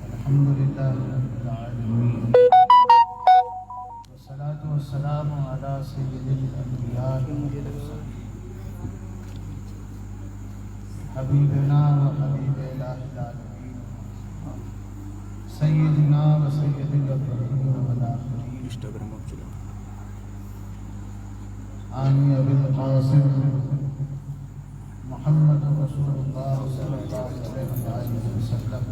الحمدللہ رب العالمین والصلاة والسلام علی سید الانبیاء والمرسلین حبیبنا و حبیب الہ العالمین سیدنا و سید الاولین والآخرین آمین ابی القاسم محمد رسول اللہ صلی اللہ علیہ وسلم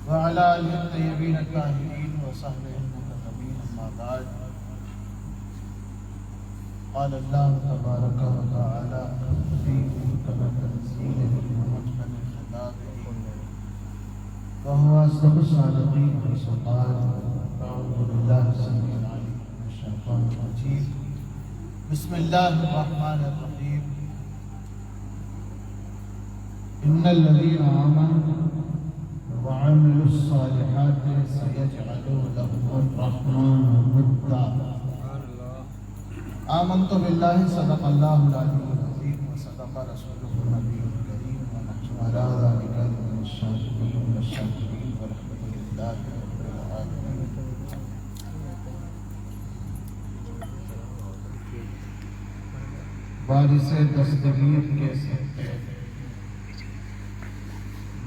وعلى آله الطيبين الطاهرين وصحبه المكرمين أما بعد قال الله تبارك وتعالى في محكم تنزيله ومحكم خطابه وهو أصدق الصادقين والصدقاء أعوذ بالله السميع العليم من الشيطان الرجيم بسم الله الرحمن الرحيم إن الذين آمنوا وعملوا الصالحات سيجعل لهم الرحمن ودا آمنت بالله صدق الله العلي العظيم وصدق رسوله النبي الكريم ونحن على ذلك من الشاهدين والشاكرين والحمد لله رب العالمين. وارث دستگیر کے صدقے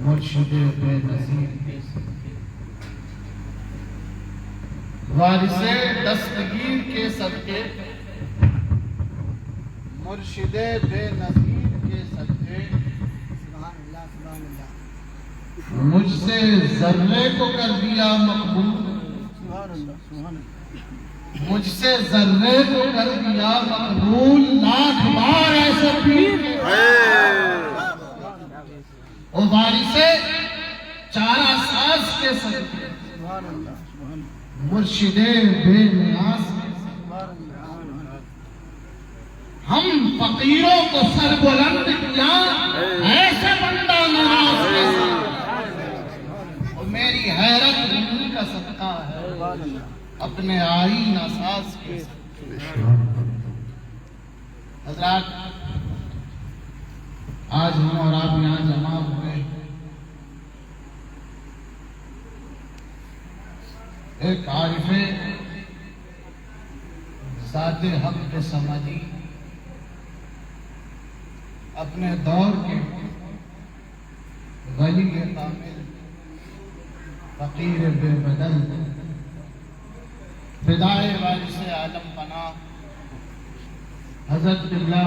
مرشد بے نظیر کے صدقے وارث دستگیر کے صدقے مرشد بے نظیر کے صدقے مجھ سے ذرے کو کر دیا مقبول مجھ سے ذرے کو کر دیا مقبول لاکھ بار ایسے پیر او وارث چارہ ساز کے صدقے مرشد بے نیاز کے ہم فقیروں کو سر بلند کیا ایسے بندہ نواز کے ساتھ اور میری حیرت انہی کا صدقہ ہے اپنے آئین اساس کے صدقے. حضرات آج ہم اور آپ یہاں جمع ہوئے ایک عارف ذات حق کے سمجھی اپنے دور کے ولی کامل فقیر بے بدل فدائے وارث عالم پناہ حضرت قبلہ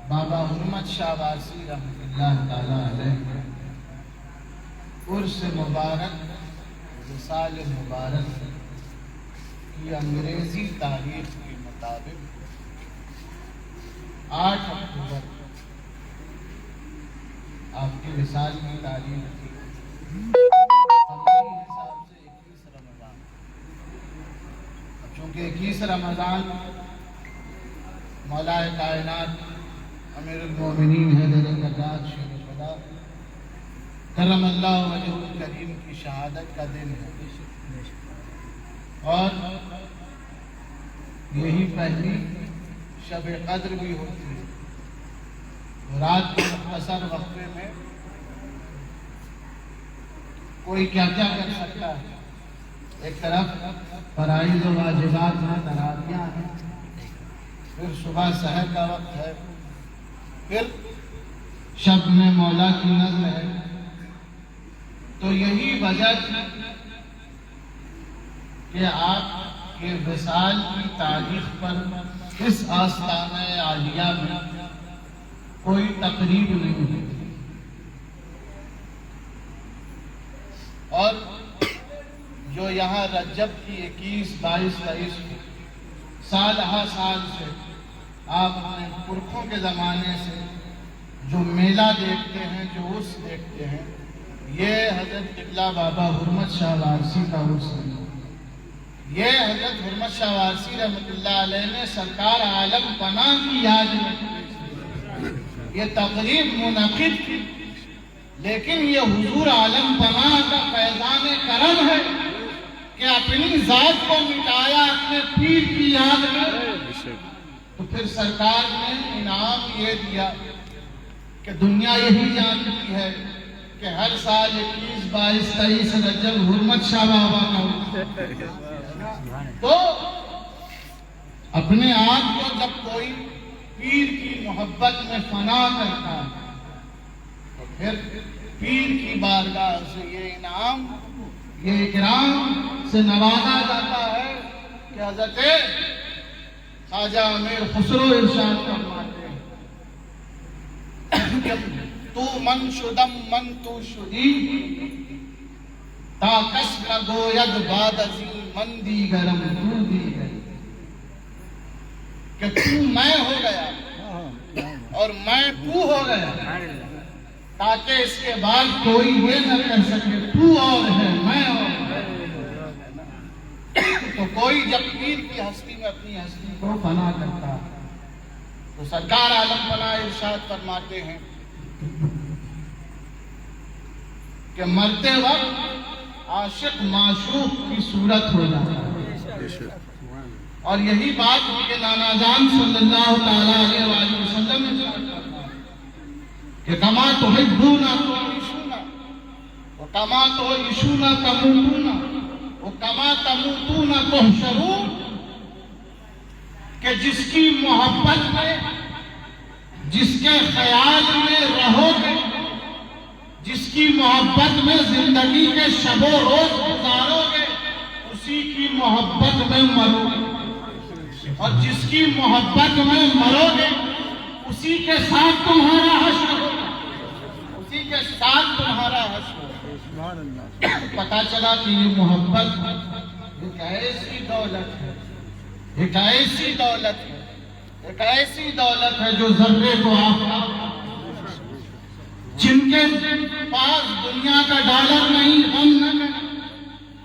بابا حرمت شاہ وارثی رحمۃ اللہ تعالیٰ علیہ عرس مبارک وصال مبارک کی انگریزی تاریخ کے مطابق 8 اکتوبر آپ کی وصال کی تاریخ تھی حساب سے 21 رمضان. چونکہ 21 رمضان مولا کائنات امیر المومنین حیدر العراج شیر خدا کرم اللہ وجہ الکریم کی شہادت کا دن ہے اور یہی پہلی شب قدر بھی ہوتی ہے. رات کے مختصر وقفے میں کوئی کیا کیا کر سکتا ہے. ایک طرف فرائض و واجبات ہیں، تراویح ہیں، پھر صبح سحر کا وقت ہے، پھر شب میں مولا کی نظر ہے. تو یہی وجہ کہ آپ کے وصال کی تاریخ پر اس آستانہ عالیہ میں کوئی تقریب نہیں ہوتی اور جو یہاں رجب کی 21، 22، 23 سال ہا سال سے آپ اپنے پرکھوں کے زمانے سے جو میلہ دیکھتے ہیں، جو عرس دیکھتے ہیں، یہ حضرت قبلہ بابا حرمت شاہ وارثی کا عرس ہے. یہ حضرت حرمت شاہ وارثی رحمۃ اللہ علیہ نے سرکار عالم پناہ کی یاد میں یہ تقریب منعقد کی، لیکن یہ حضور عالم پناہ کا فیضان کرم ہے کہ اپنی ذات کو مٹایا اپنے پیر کی یاد میں تو پھر سرکار نے انعام یہ دیا کہ دنیا یہی جانتی ہے کہ ہر سال 21، 22، 23 رجب حرمت شاہ بابا کا ہوتا ہے۔ تو اپنے آپ کو جب کوئی پیر کی محبت میں فنا کرتا ہے تو پھر پیر کی بارگاہ سے یہ انعام، یہ اکرام سے نوازا جاتا ہے کہ حضرت خواجہ امیر خسرو ارشاد فرماتے ہیں کہ تو من شدم من تو شدی تا کس نہ گوید باد ازی من دیگرم تو دیگر، کہ تو میں ہو گیا اور میں تو ہو گیا تاکہ اس کے بعد کوئی یہ نہ کہہ سکے تو اور ہے میں اور ہے۔ تو کوئی جب پیر کی ہستی میں اپنی ہستی کو فنا کرتا ہے تو سرکار عالم فنا ارشاد فرماتے ہیں کہ مرتے وقت عاشق معشوق کی صورت ہو جاتا ہے، اور یہی بات کہ نانا جان صلی اللہ تعالیٰ علیہ وآلہ وسلم نے فرمایا کہ کما تحبون تعیشون وکما تعیشون تموتون وکما تموتون تحشرون، کہ جس کی محبت میں، جس کے خیال میں رہو گے، جس کی محبت میں زندگی کے شب و روز گزارو گے، اسی کی محبت میں مرو گے، اور جس کی محبت میں مرو گے اسی کے ساتھ تمہارا حشر ہوگا، اسی کے ساتھ تمہارا حشر ہوگا۔ پتا چلا کہ یہ محبت ایک ایسی دولت ہے، ایک ایسی دولت ہے، ایک ایسی دولت ہے جو ذرے کو آپ جن کے پاس دنیا کا ڈالر نہیں، غم نہ کریں،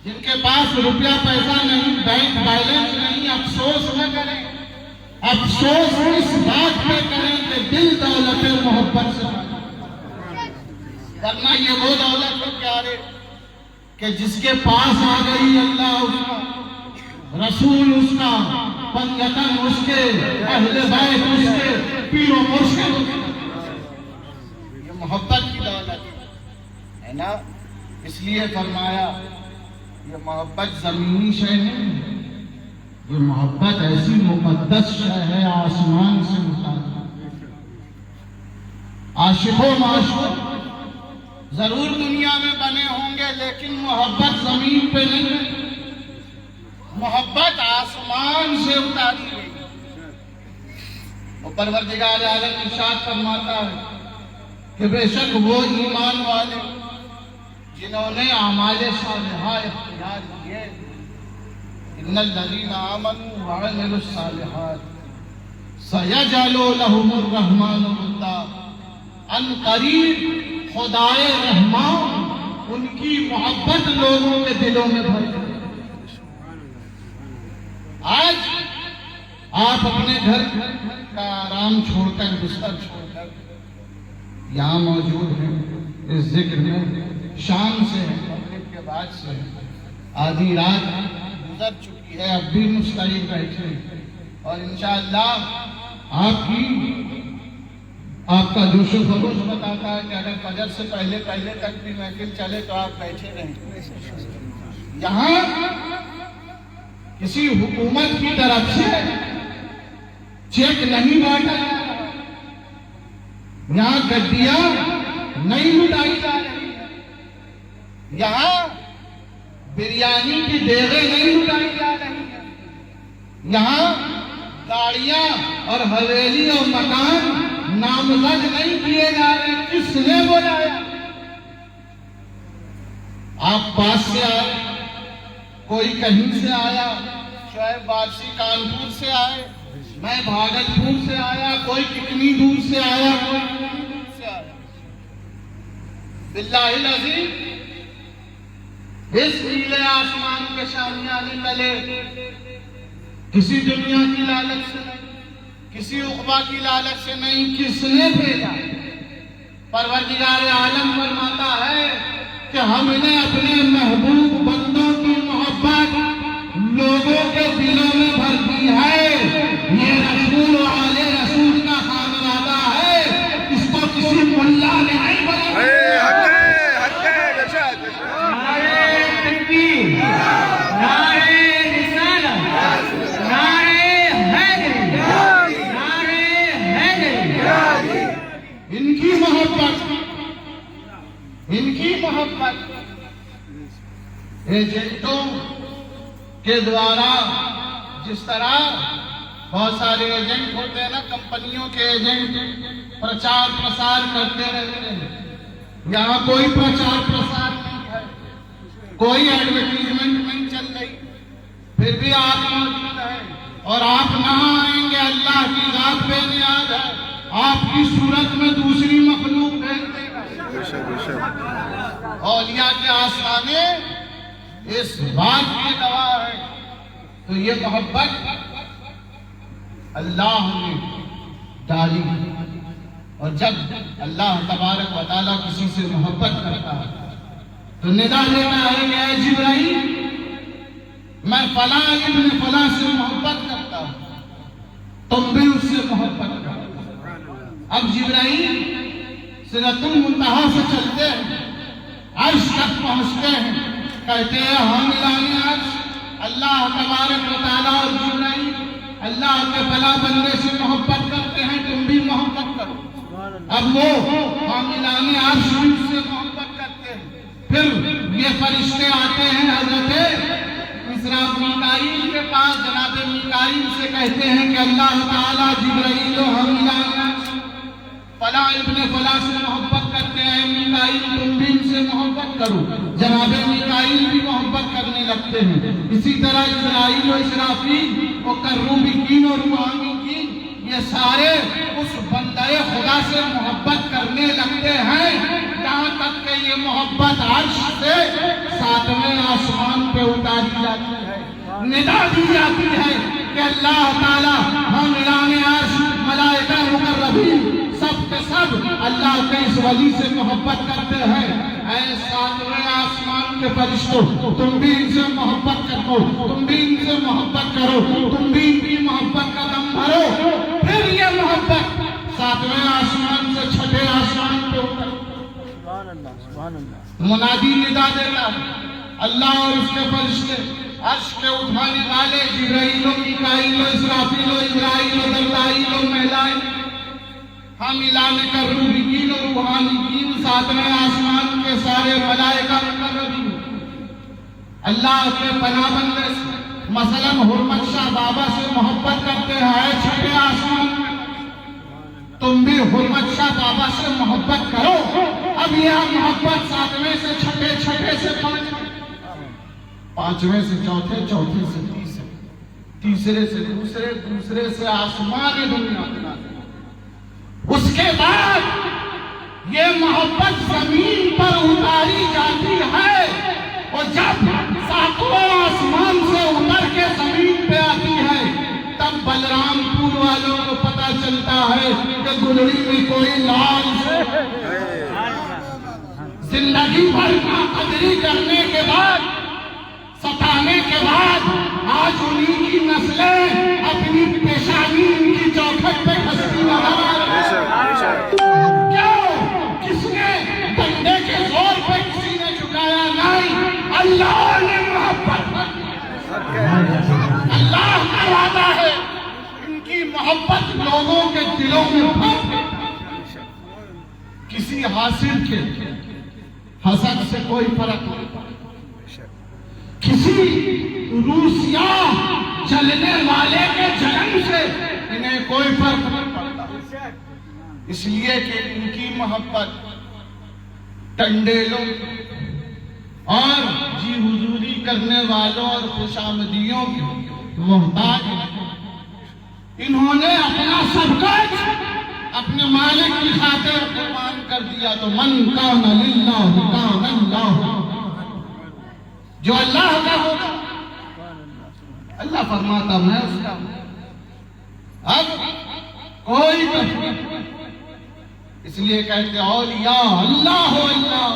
جن کے پاس روپیہ پیسہ نہیں، بینک بیلنس نہیں، افسوس نہ کریں، افسوس اس بات پہ کریں کہ دل دولت محبت سے ورنہ یہ وہ دولت ہے پیارے کہ جس کے پاس آ گئی اللہ اس کا، رسول اس کا، پنجتن اس کے، اہل بیت اس کے، پیر و مرشد اس کے، یہ محبت کی دولت ہے نا۔ اس لیے فرمایا یہ محبت زمینی شے نہیں ہے، یہ محبت ایسی مقدس شے ہے آسمان سے متعلق۔ عاشق و معشوق ضرور دنیا میں بنے ہوں گے لیکن محبت زمین پہ نہیں ہے، محبت آسمان سے اتاری گئی۔ اور پروردگار عالم ارشاد فرماتا ہے کہ بے شک وہ ایمان والے جنہوں نے اعمال صالحہ اختیار کیے، ان الذین آمنوا وعملوا الصالحات سیجعل لهم الرحمن ودا، ان قریب خدائے رحمان ان کی محبت لوگوں کے دلوں میں بھر دے۔ آج آپ اپنے گھر کا آرام چھوڑ کر، بستر چھوڑ کر یہاں موجود ہیں اس ذکر میں، شام سے ہے، مغرب کے بعد سے ہے، آدھی رات گزر چکی ہے، اب بھی مستعد بیٹھے ہیں، اور انشاءاللہ آپ کا جوش و خروش بتاتا ہے کہ اگر فجر سے پہلے تک بھی محفل چلے تو آپ بیٹھے رہیں۔ یہاں کسی حکومت کی طرف سے چیک نہیں بانٹا جا رہا، یہاں گڈیاں نہیں لٹائی جا رہی ہیں، یہاں بریانی کی دیگیں نہیں لٹائی جا رہی ہیں، یہاں گاڑیاں اور حویلی اور مکان نامزد نہیں کیے جا رہے۔ کس نے بلایا؟ آپ پاس سے آئے، کوئی کہیں سے آیا، شعیب بارسی کانپور سے آئے، میں بھاگلپور سے آیا، کوئی کتنی دور سے آیا، کوئی کتنی دور سے آیا۔ باللہ العظیم اس نیلے آسمان کے شامیانے تلے کسی دنیا کی لالچ سے نہیں، کسی عقبہ کی لالچ سے نہیں، کس نے بھیجا؟ پروردگار عالم فرماتا ہے کہ ہم نے اپنے محبوب بندوں کی محبت لوگوں کے دلوں میں بھر دی ہے۔ یہ رسول محبت ایجنٹوں کے دوارا، جس طرح بہت سارے ایجنٹ ہوتے ہیں نا، کمپنیوں کے ایجنٹ پرچار پرسار کرتے رہتے ہیں، یہاں کوئی پرچار پرسار نہیں ہے، کوئی ایڈورٹیزمنٹ نہیں چل رہی، پھر بھی آپ موجود ہیں اور آپ نہ آئیں گے، اللہ کی ذات بے نیاز ہے، آپ کی صورت میں دوسری مخلوق بھیج دے گا۔ اولیاء کے آستانے اس بات کی گواہ ہے۔ تو یہ محبت اللہ نے ڈالی، اور جب اللہ تبارک و تعالیٰ کسی سے محبت کرتا ہے تو ندا دیتا ہے کہ اے جبرائیل، میں فلاں ابن فلاں سے محبت کرتا ہوں، تم بھی اس سے محبت کرو۔ اب جبرائیل سدرۃ المنتہا سے چلتے ہیں، عرش تک پہنچتے ہیں، کہتے ہیں حاملان عرش، اللہ تبارک و تعالیٰ اور جبرائیل اللہ کے فلاں بندے سے محبت کرتے ہیں، تم بھی محبت کرو۔ اب وہ حاملان عرش سے محبت کرتے ہیں، پھر یہ فرشتے آتے ہیں حضرت میکائیل کے پاس، جناب میکائیل سے کہتے ہیں کہ اللہ تعالیٰ جبرائیل و حاملان عرش فلاں ابن فلاں سے محبت کرتے ہیں، میکائیل تم بھی ان سے محبت کرو۔ جناب میکائیل بھی محبت کرنے لگتے ہیں۔ اسی طرح اسرائیل و اسرافیل و کروبیین و روحانیین، یہ سارے اس بندہ خدا سے محبت کرنے لگتے ہیں، یہاں تک کہ یہ محبت عرش سے 7ویں آسمان پہ اتاری جاتی ہے، ندا دی جاتی ہے کہ اللہ تعالیٰ حاملان عرش، ملائکہ مقربین، سب کے سب اللہ کے اس ولی سے محبت کرتے ہیں۔ اے 7ویں آسمان کے فرشتوں، تم بھی ان سے محبت کرو، تم بھی ان سے محبت کرو، تم بھی ان کی محبت کا دم بھرو۔ پھر یہ محبت 7ویں آسمان سے 6ٹھے آسمان پہ اتر، منادی ندا دیتا ہے، اللہ اور اس کے فرشتے، عرش کے اٹھانے والے جبرائیل و میکائیل و اسرافیل و اسرائیل و دردائیل و میلائیل، حاملان کروبیین و روحانیین، 7ویں آسمان کے سارے ملائکہ مقربین اللہ کے پناہ بندے سے، مثلاً حرمت شاہ بابا سے محبت کرتے ہیں، 6ٹھے آسمان میں تم بھی حرمت شاہ بابا سے محبت کرو۔ اب یہ محبت 7ویں سے 6ٹھے، 6ٹھے سے 5ویں، 5ویں سے 4تھے، 4تھے سے 3، تیسرے سے دوسرے، دوسرے سے آسمان دنیا بنا دے۔ اس کے بعد یہ محبت زمین پر اتاری جاتی ہے، اور جب 7واں آسمان سے اتر کے زمین پہ آتی ہے، تب بلرام پور والوں کو پتا چلتا ہے کہ گلڑی میں کوئی لال زندگی بھر قدری کرنے کے بعد، ستانے کے بعد، آج انہی کی نسلیں اپنی پیشانی ان کی چوکھٹ پہ کھستی نظر آ رہی ہیں۔ کیوں؟ کس نے ڈنڈے کے زور پہ کسی نے جھکایا نہیں، اللہ نے محبت کی۔ اللہ کا وعدہ ہے، ان کی محبت لوگوں کے دلوں میں بھر دے۔ کسی حاسد کے حسد سے کوئی فرق نہیں، کسی روسیا جلنے والے کے جلن سے انہیں کوئی فرق نہیں پڑتا، اس لیے کہ ان کی محبت ٹنڈیلوں اور جی حضوری کرنے والوں اور خوش آمدیوں کی محتاج ہیں۔ انہوں نے اپنا سب کچھ اپنے مالک کی خاطر قربان کر دیا، تو من کان للہ کان اللہ، جو اللہ کا ہوگا اللہ فرماتا میں اس کا ہوں۔ اب کوئی تفریق، اس لیے کہتے اولیاء اللہ ہو، اللہ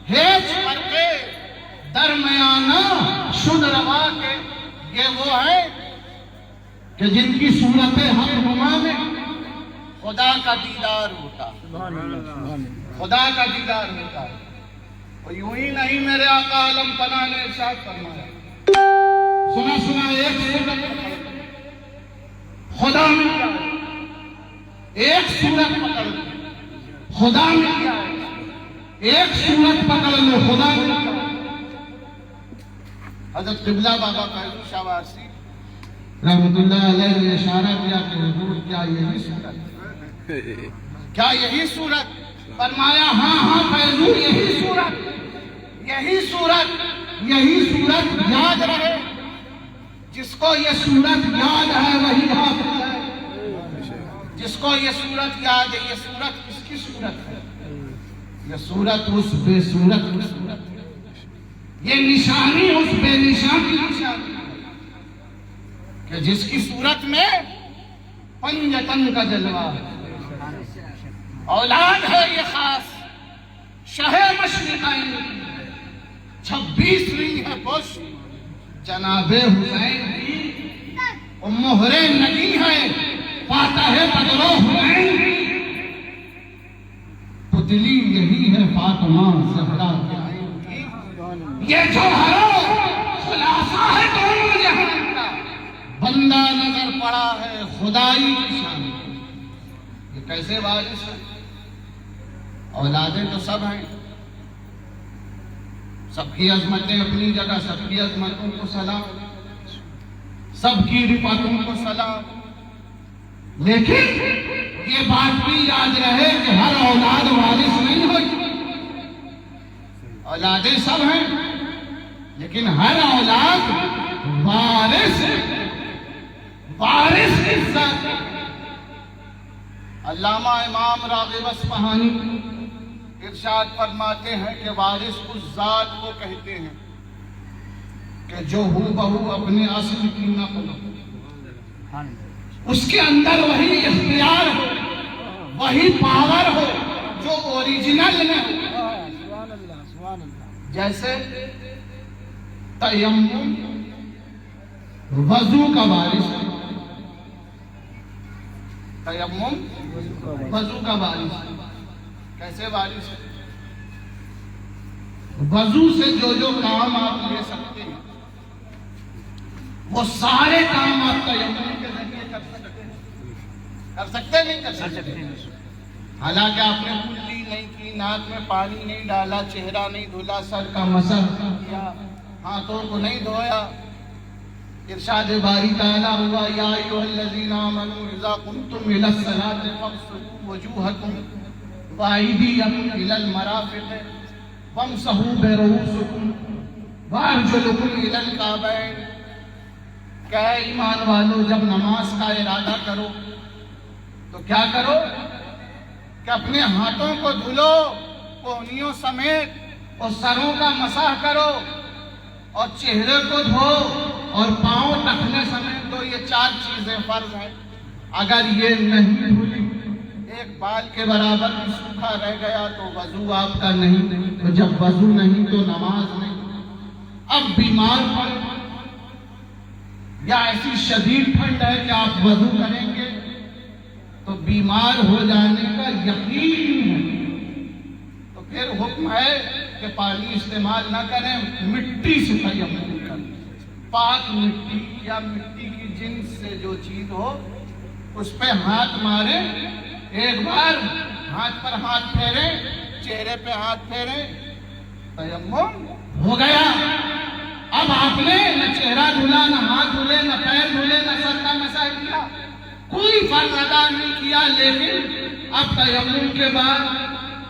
ہیچ کر کے درمیانہ شد روا کے، یہ وہ ہے کہ جن کی صورت حق نما میں خدا کا دیدار ہوتا، خدا کا دیدار ہوتا ہے۔ اور یوں ہی نہیں، میرے آقا عالم پناہ نے ارشاد فرمایا، سنا ایک صورت خدا میں کیا ہے، ایک صورت پکڑ خدا میں کیا ہے، ایک صورت پکڑ لو خدا نے. حضرت قبلہ بابا فیض شاہ وارسی رحمت اللہ علیہ نے اشارہ کیا کہ حضور کیا یہی صورت، کیا یہی صورت؟ فرمایا ہاں ہاں فیضو یہی صورت، یہی صورت، یہی صورت. یاد رہے جس کو یہ صورت یاد ہے وہی حافظ ہے. جس کو یہ صورت یاد ہے. یہ صورت کس کی صورت ہے؟ یہ صورت اس بے صورت کی صورت ہے. یہ نشانی اس بے نشان کی نشانی ہے کہ جس کی صورت میں پنجتن کا جلوہ ہے. اولاد ہے یہ خاص شہ مشرقین کی، 26ویں ہے پشت جناب حسین کی. مہر نگی ہے فاتح بدر و حسین کی. پتلی یہی ہے فاطمہ زہرا کی. یہ جوہروں خلاصہ ہے دونوں جہان کا. بندہ نظر پڑا ہے خدائی کی شان. یہ کیسے وارث ہے؟ اولادیں تو سب ہیں، سب کی عظمتیں اپنی جگہ، سب کی عظمتوں کو سلام، سب کی رفعتوں کو سلام. لیکن یہ بات بھی یاد رہے کہ ہر اولاد وارث نہیں ہوئی. اولادیں سب ہیں لیکن ہر اولاد وارث عزت. علامہ امام راغب اصفہانی ارشاد فرماتے ہیں کہ وارث اس ذات کو کہتے ہیں کہ جو ہو بہو اپنے اصل کی نقل ہو، اس کے اندر وہی اختیار ہو، وہی پاور ہو جو اوریجنل میں ہو. جیسے تیمم وضو کا وارث ہے. تیمم وضو کا وارث ہے. کیسے وارث ہے؟ وضو سے جو کام آپ لے سکتے ہیں وہ سارے کام آپ تیمم کے ذریعے کر سکتے ہیں. کر سکتے نہیں کر سکتے. حالانکہ آپ نے کلی نہیں کی، ناک میں پانی نہیں ڈالا، چہرہ نہیں دھلا، سر کا مسح کیا، ہاتھوں کو نہیں دھویا. ارشاد باری تعالیٰ ہوا یا ایھا الذین آمنوا اذا قمتم الی الصلاۃ فاغسلوا وجوہکم وایدیکم الی المرافق وامسحوا برؤوسکم وارجلکم الی الکعبین. کہ اے ایمان والو جب نماز کا ارادہ کرو تو کیا کرو کہ اپنے ہاتھوں کو دھلو کونیوں سمیت، اور سروں کا مسح کرو، اور چہرے کو دھو، اور پاؤں ٹخنے سمیت دو. یہ 4 چیزیں فرض ہیں. اگر یہ نہیں دھلی، ایک بال کے برابر بھی سوکھا رہ گیا تو وضو آپ کا نہیں. تو جب وضو نہیں تو نماز نہیں. اب بیمار پڑ یا ایسی شدید ٹھنڈ ہے کہ آپ وضو کریں گے تو بیمار ہو جانے کا یقین ہے، تو پھر حکم ہے کہ پانی استعمال نہ کریں، مٹی سے تیمم کریں. پاک مٹی یا مٹی کی جنس سے جو چیز ہو اس پہ ہاتھ مارے، ایک بار ہاتھ پر ہاتھ پھیرے، چہرے پہ ہاتھ پھیرے، تیمم ہو گیا. اب آپ نے نہ چہرہ دھلا، نہ ہاتھ دھلے، نہ پیر دھلے، نہ سر کا مسح کیا، کوئی فرض ادا نہیں کیا. لیکن اب تیمم کے بعد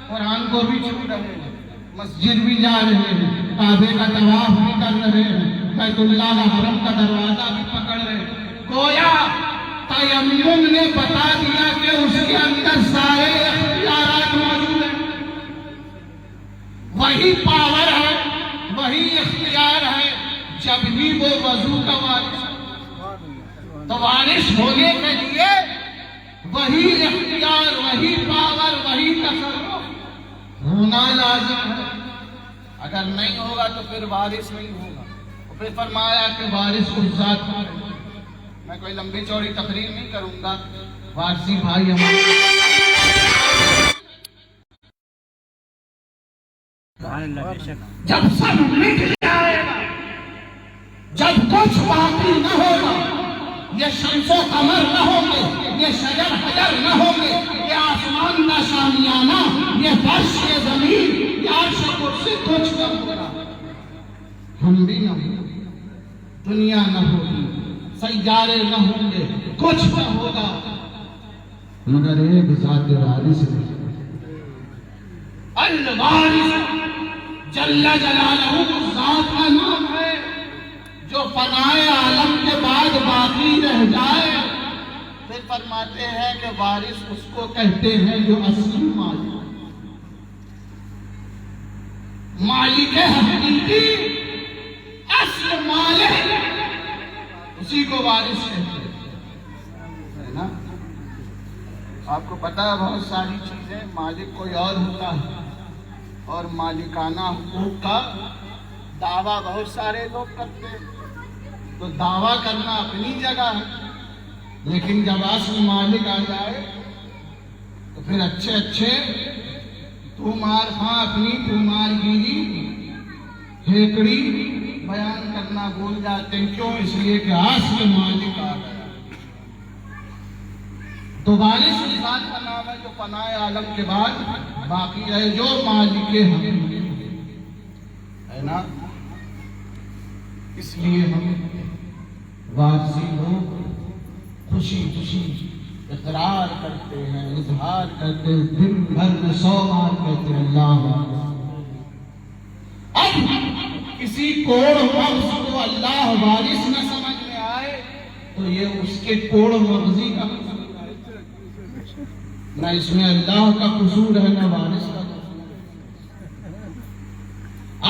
قرآن کو بھی چھو رہے ہیں، مسجد بھی جا رہے ہیں، کعبے کا طواف بھی کر رہے ہیں، بیت اللہ حرم کا دروازہ بھی پکڑ رہے ہیں. گویا تیمم نے بتا دیا کہ اس کے اندر سارے اختیارات موجود ہیں. وہی پاور ہے، وہی اختیار ہے. جب بھی وہ وضو کا وارث ہے تو وارث ہونے کے لیے وہی اختیار، وہی پاور، وہی تصرف ہونا لازم ہے. اگر نہیں ہوگا تو پھر وارث نہیں ہوگا. پھر فرمایا کہ وارث کو ذات ہے. میں کوئی لمبی چوڑی تقریر نہیں کروں گا. وارثی بھائی جب سب مٹ جائے گا، جب کچھ باقی نہ ہوگا، یہ شمس و قمر نہ ہوں گے، یہ شجر حجر نہ ہوں گے، یہ آسمان نہ شامیانہ، یہ فرش یہ زمین، یہ عرش کرسی کچھ نہ ہوگا، ہم بھی نہ ہوں گے، دنیا نہ ہوگی، سیارے نہ ہوں گے، کچھ نہ ہوگا مگر ایک ذات وارث ہے۔ الوارث جل جلالہ اس ذات کا نام ہے جو فنائے عالم کے بعد باقی رہ جائے۔ پھر فرماتے ہیں کہ وارث اس کو کہتے ہیں جو اصلی مالک، مالک حقیقی، اصل مالک، اسی کو وارث کہتے ہیں نا۔ آپ کو پتا ہے بہت ساری چیزیں مالک کوئی اور ہوتا ہے، اور مالکانہ حقوق کا دعویٰ بہت سارے لوگ کرتے ہیں، تو دعویٰ کرنا اپنی جگہ ہے، لیکن جب اصل مالک آ جائے تو پھر اچھے خاں اپنی تمہار گیری ہیکڑی بیان کرنا بھول جاتے ہیں۔ کیوں؟ اس لیے کہ اصل مالک آ گیا۔ تو وارث اس ذات کا نام ہے جو فنائے عالم کے بعد باقی ہے، جو مالک ہے نا۔ اس لیے ہم وارثی لوگ خوشی اقرار کرتے ہیں، اظہار کرتے ہیں، دن بھر میں 100 بار کہتے ہیں اللہ وارث۔ اب کسی کوڑ مغز کو اللہ وارث نہ سمجھ میں آئے تو یہ اس کے کوڑ مغزی کا قصور ہے، نہ اس میں اللہ کا قصور ہے نہ وارث کا قصور ہے۔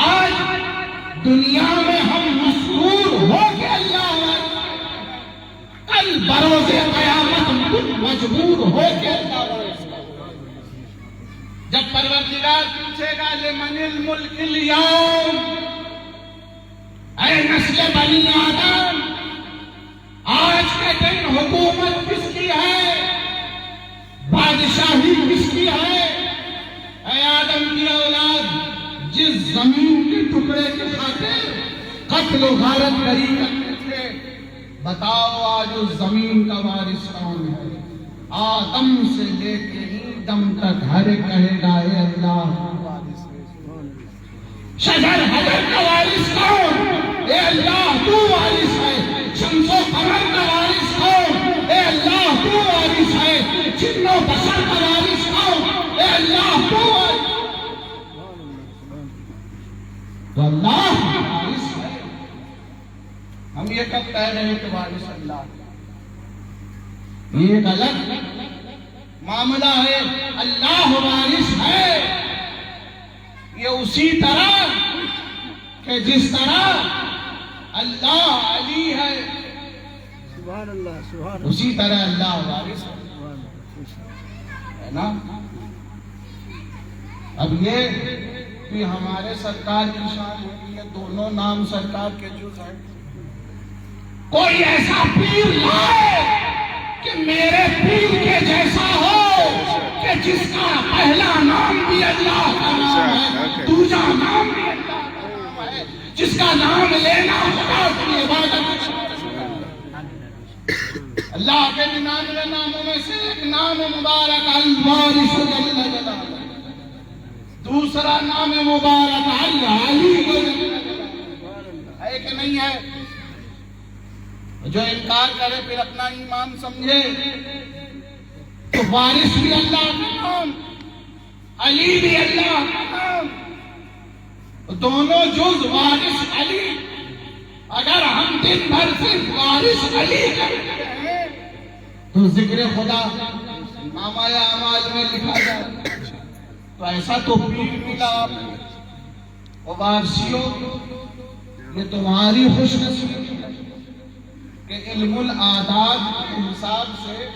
آج دنیا میں ہم مسرور ہو کے اللہ وارث، کل بروز قیامت مجبور ہو کے اللہ وارث۔ جب پروردگار پوچھے گا لمن الملک اليوم، اے نسل بنی آدم آج کے دن حکومت کس کی ہے، بادشاہی کس کی ہے؟ اے آدم کی اولاد، جس زمین کے ٹکڑے کے خاطر قتل و غارت کری کرتے تھے، بتاؤ آج اس زمین کا وارث کون ہے؟ آدم سے لے کے دم تک ہر کہے گا اے اللہ وارث ہے۔ شجر حجر کا وارث کون؟ اے اللہ تو وارث ہے۔ شمس و قمر کا وارث کون؟ اے اللہ تو وارث ہے۔ جن و بشر کا وارث کون؟ اے اللہ تو وارث۔ تو اللہ وارث ہے۔ ہم یہ کب کہہ رہے ہیں کہ وارث اللہ؟ یہ ایک الگ معاملہ ہے۔ اللہ وارث ہے، یہ اسی طرح کہ جس طرح اللہ علی ہے، سبحان اللہ، سبحان، اسی طرح اللہ وارث ہے نا۔ اب یہ بھی ہمارے سرکار کی شان ہے، یہ دونوں نام سرکار کے جز ہیں۔ کوئی ایسا پیر لائے کہ میرے پیر کے جیسا ہو، کہ جس کا پہلا نام بھی اللہ کا نام ہے، دوسرا نام بھی اللہ کا نام ہے، جس کا نام لینا خدا کی عبادت ہے۔ اللہ کے 99 ناموں میں سے ایک نام مبارک الوارث جل جلالہ، دوسرا نام مبارک العلی جل جلالہ، ہے کہ نہیں ہے؟ جو انکار کرے پھر اپنا ایمان سمجھے تو وارث بھی اللہ کا نام، علی بھی اللہ کا نام، دونوں جز وارث علی۔ اگر ہم دن بھر صرف وارث علی کرتے ہیں تو ذکر خدا نامہ اعمال میں لکھا جائے، تو ایسا تو پیر ملا آپ کو۔ وارثیوں یہ تمہاری خوش نصیبی ہے کہ علم العادات کے حساب سے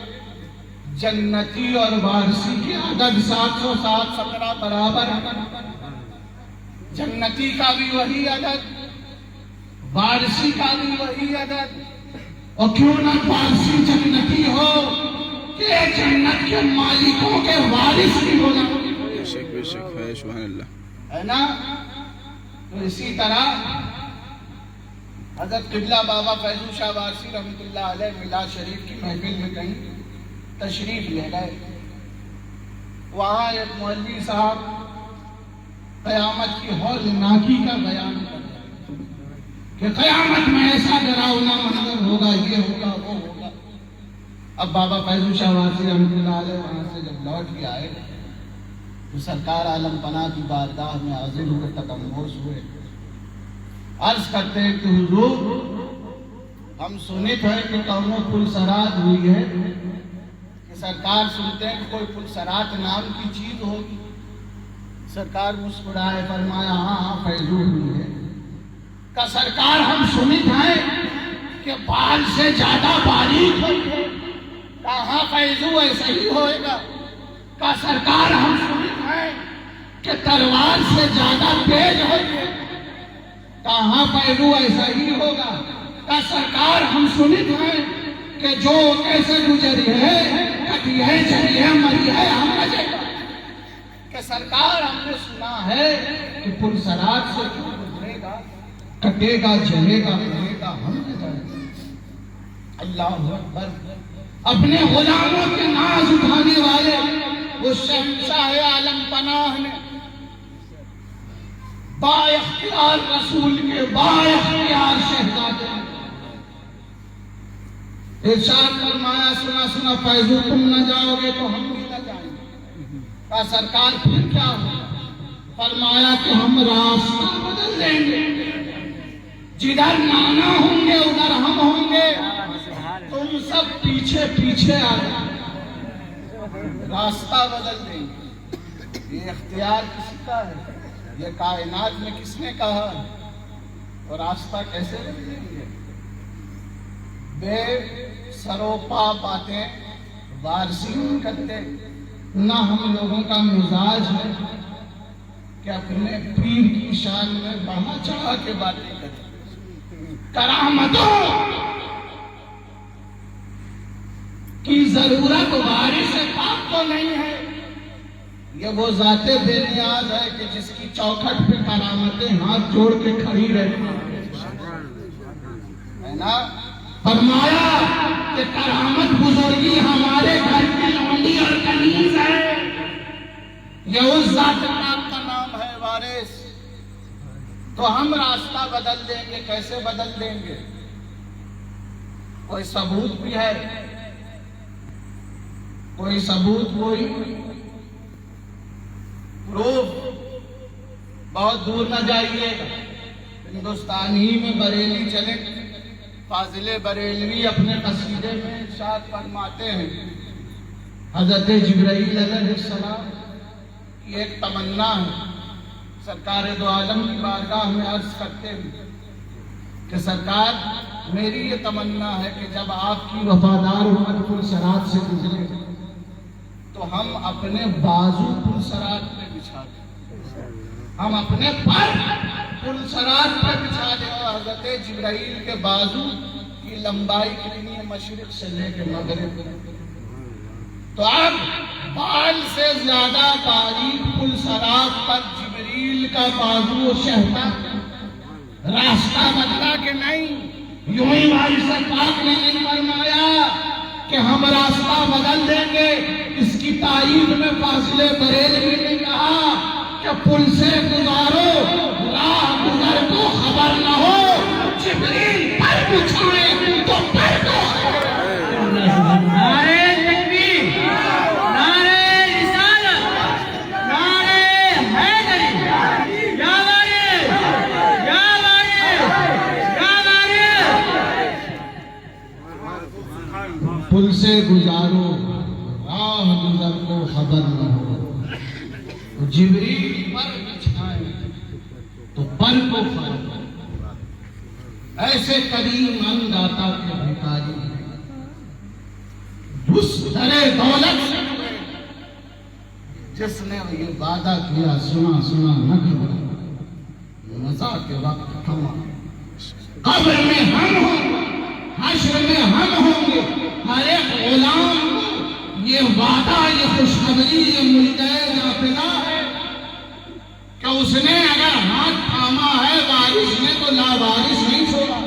جنتی اور وارثی کی عدد 707 17 برابر ہے۔ جنتی کا بھی وہی عدد، وارثی کا بھی وہی عدد، اور کیوں نہ وارثی جنتی ہو کہ جنت کے مالکوں کے وارث بھی ہونا سبحان اللہ، ہے نا۔ تو اسی طرح حضرت قبلہ بابا فیضو شاہ وارثی رحمۃ اللہ علیہ میلاد شریف کی محفل میں کہیں تشریف لے گئے، وہاں ایک مولوی صاحب قیامت کی ہولناکی کا بیان کر دیا کہ قیامت میں ایسا ڈراؤنا منظر ہوگا، یہ ہوگا، وہ ہوگا۔ اب بابا فیض شاہ واسطی رحمۃ اللہ علیہ وہاں سے جب لوٹ کے آئے تو سرکار عالم پناہ کی بارگاہ میں حاضر ہوئے، تکموس ہوئے، عرض کرتے ہیں کہ حضور ہم سنت ہے کہ کونوں پلسرات ہوئی ہے، کہ سرکار سنتے ہیں کہ کوئی پلسرات نام کی چیز ہوگی۔ سرکار مسکرائے، فرمایا ہاں ہاں فیضو ہوئی ہے۔ کہ سرکار ہم سنت ہیں کہ بال سے زیادہ باریک ہوئی ہے۔ کہاں فیضو ایسا ہی ہوئے گا۔ کہ سرکار ہم سنت ہیں کہ تلوار سے زیادہ تیز ہوئی ہے۔ کہاں فیضو ایسا ہی ہوگا۔ کہ سرکار ہم سنت ہیں کہ جو کیسے گزری ہے، کبھی ہے چلی ہے مری ہے ہم رجے گا۔ کہ سرکار ہم نے سنا ہے کہ پلسرات سے جو گزرے گا، کٹے گا، جلے گا، مرے گا، ہم نے جائے گا۔ اللہ اکبر۔ اپنے غلاموں کے ناز اٹھانے والے اس شہنشاہ عالم پناہ نے با اختیار رسول کے با اختیار شہزادے ارشاد فرمایا، سنا سنا فیضو تم نہ جاؤ گے تو ہم بھی نہ جائیں گے۔ کہا سرکار پھر کیا ہوگا؟ فرمایا کہ ہم راستہ بدل دیں گے، جدھر نانا ہوں گے ادھر ہم ہوں گے، تم سب پیچھے پیچھے آ جائیں، راستہ بدل دیں گے۔ یہ اختیار کسی کا ہے؟ یہ کائنات میں کس نے کہا ہے؟ اور راستہ کیسے بدلیں گے؟ بے سروپا باتیں وارسی نہیں کرتے۔ نہ ہم لوگوں کا مزاج ہے کہ اپنے پیر کی شان میں بڑھا چڑھا کے باتیں کریں۔ کرامتوں کی ضرورت وارث پاک کو نہیں ہے۔ یہ وہ ذات بے نیاز ہے کہ جس کی چوکھٹ پہ کرامتیں ہاتھ جوڑ کے کھڑی رہتی ہے نا۔ فرمایا کہ کرامت بزرگی ہمارے گھر کی لونڈی اور کنیز ہے، یہ اس ذات پاک کا نام ہے وارث۔ تو ہم راستہ بدل دیں گے، کیسے بدل دیں گے؟ کوئی ثبوت بھی ہے؟ کوئی ثبوت، کوئی پروف؟ بہت دور نہ جائیے گا، ہندوستان ہی میں بریلی چلیں۔ فاضل بریلوی اپنے قصیدے میں ارشاد فرماتے ہیں، حضرت جبرائیل علیہ السلام کی ایک تمنا ہے، سرکار دو عالم کی بارگاہ میں عرض کرتے ہیں کہ سرکار میری یہ تمنا ہے کہ جب آپ کی وفادار امت پلسرات سے گزرے تو ہم اپنے بازو پلسرات پہ بچھا دیں، ہم اپنے پر پلسرات پہ بچھا دیں۔ اور حضرت جبرائیل کے بازو کی لمبائی کتنی ہے؟ مشرق سے لے کے مغرب۔ تو اب بال سے زیادہ باریک پلسرات پر جبریل کا بازو شہتا، راستہ بدلا کہ نہیں؟ یوں ہی وارث پاک نے نہیں فرمایا کہ ہم راستہ بدل دیں گے۔ اس کی تائید میں فاضل بریلوی نے کہا کہ پل سے گزارو، راہ گزر کو خبر نہ ہو، جبریل پر بچھائے تو پر کو خبر۔ نعرہ تکبیر، نعرہ رسالت، نعرہ حیدری، یا وارث، یا وارث، یا وارث۔ پل سے گزارو، راہ گزر کو خبر نہ ہو، جبریل پر بچھائے تو پر کو خبر۔ ایسے کریم انداتا کے بھکاری اس درے دولت سے ہوئے جس نے یہ وعدہ کیا، سنا سنا نہ گھبرا، مزا کے وقت تھما، قبر میں ہم ہوں گے، حشر میں ہم ہوں گے۔ ہر ایک غلام یہ وعدہ، یہ خوشخبری، یہ ملکہ نافلہ ہے کہ اس نے اگر ہاتھ تھاما ہے وارث نے تو لاوارث نہیں چھوڑا۔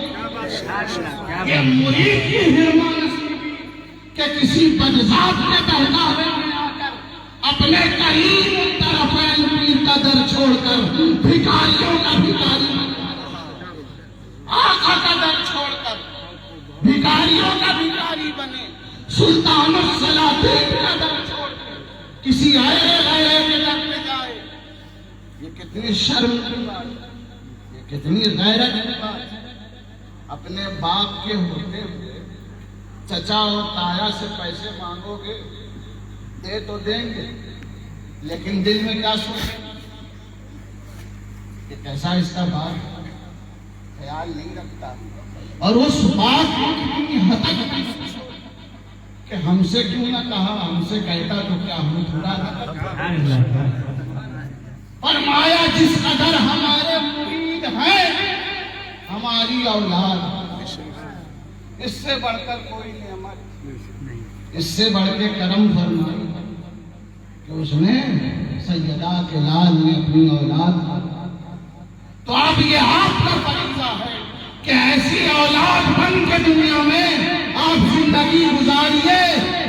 یہ مرید کی ہرما نصیبی کہ کسی بدذات کے بہکاوے میں آ کر اپنے قریب طرفین پیر کا در چھوڑ کر بھکاریوں کا بھکاری بنے، آقا کا در چھوڑ کر بھکاریوں کا بھکاری بنے، سلطان السلاطین کا در چھوڑ کر کسی غیر کے در پہ جائے۔ یہ کتنی شرم کی بات ہے، یہ کتنی غیرت کی بات ہے۔ اپنے باپ کے ہوتے ہوئے چچا اور تایا سے پیسے مانگو گے، دے تو دیں گے، لیکن دل میں کیا سوچیں گے کہ کیسا اس کا باپ، خیال نہیں رکھتا۔ اور اس بات کو کتنی حد تک کہ ہم سے کیوں نہ کہا، ہم سے کہتا تو کیا ہم تھوڑا نہ کرتا۔ فرمایا جس قدر ہمارے مرید ہیں ہماری اولاد، اس سے بڑھ کر کوئی نعمت، اس سے بڑھ کے کرم فرمائی کہ اس نے سیدہ کے لال نے اپنی اولاد۔ تو اب یہ آپ کا فریضہ ہے کہ ایسی اولاد بن کے دنیا میں آپ زندگی گزاریے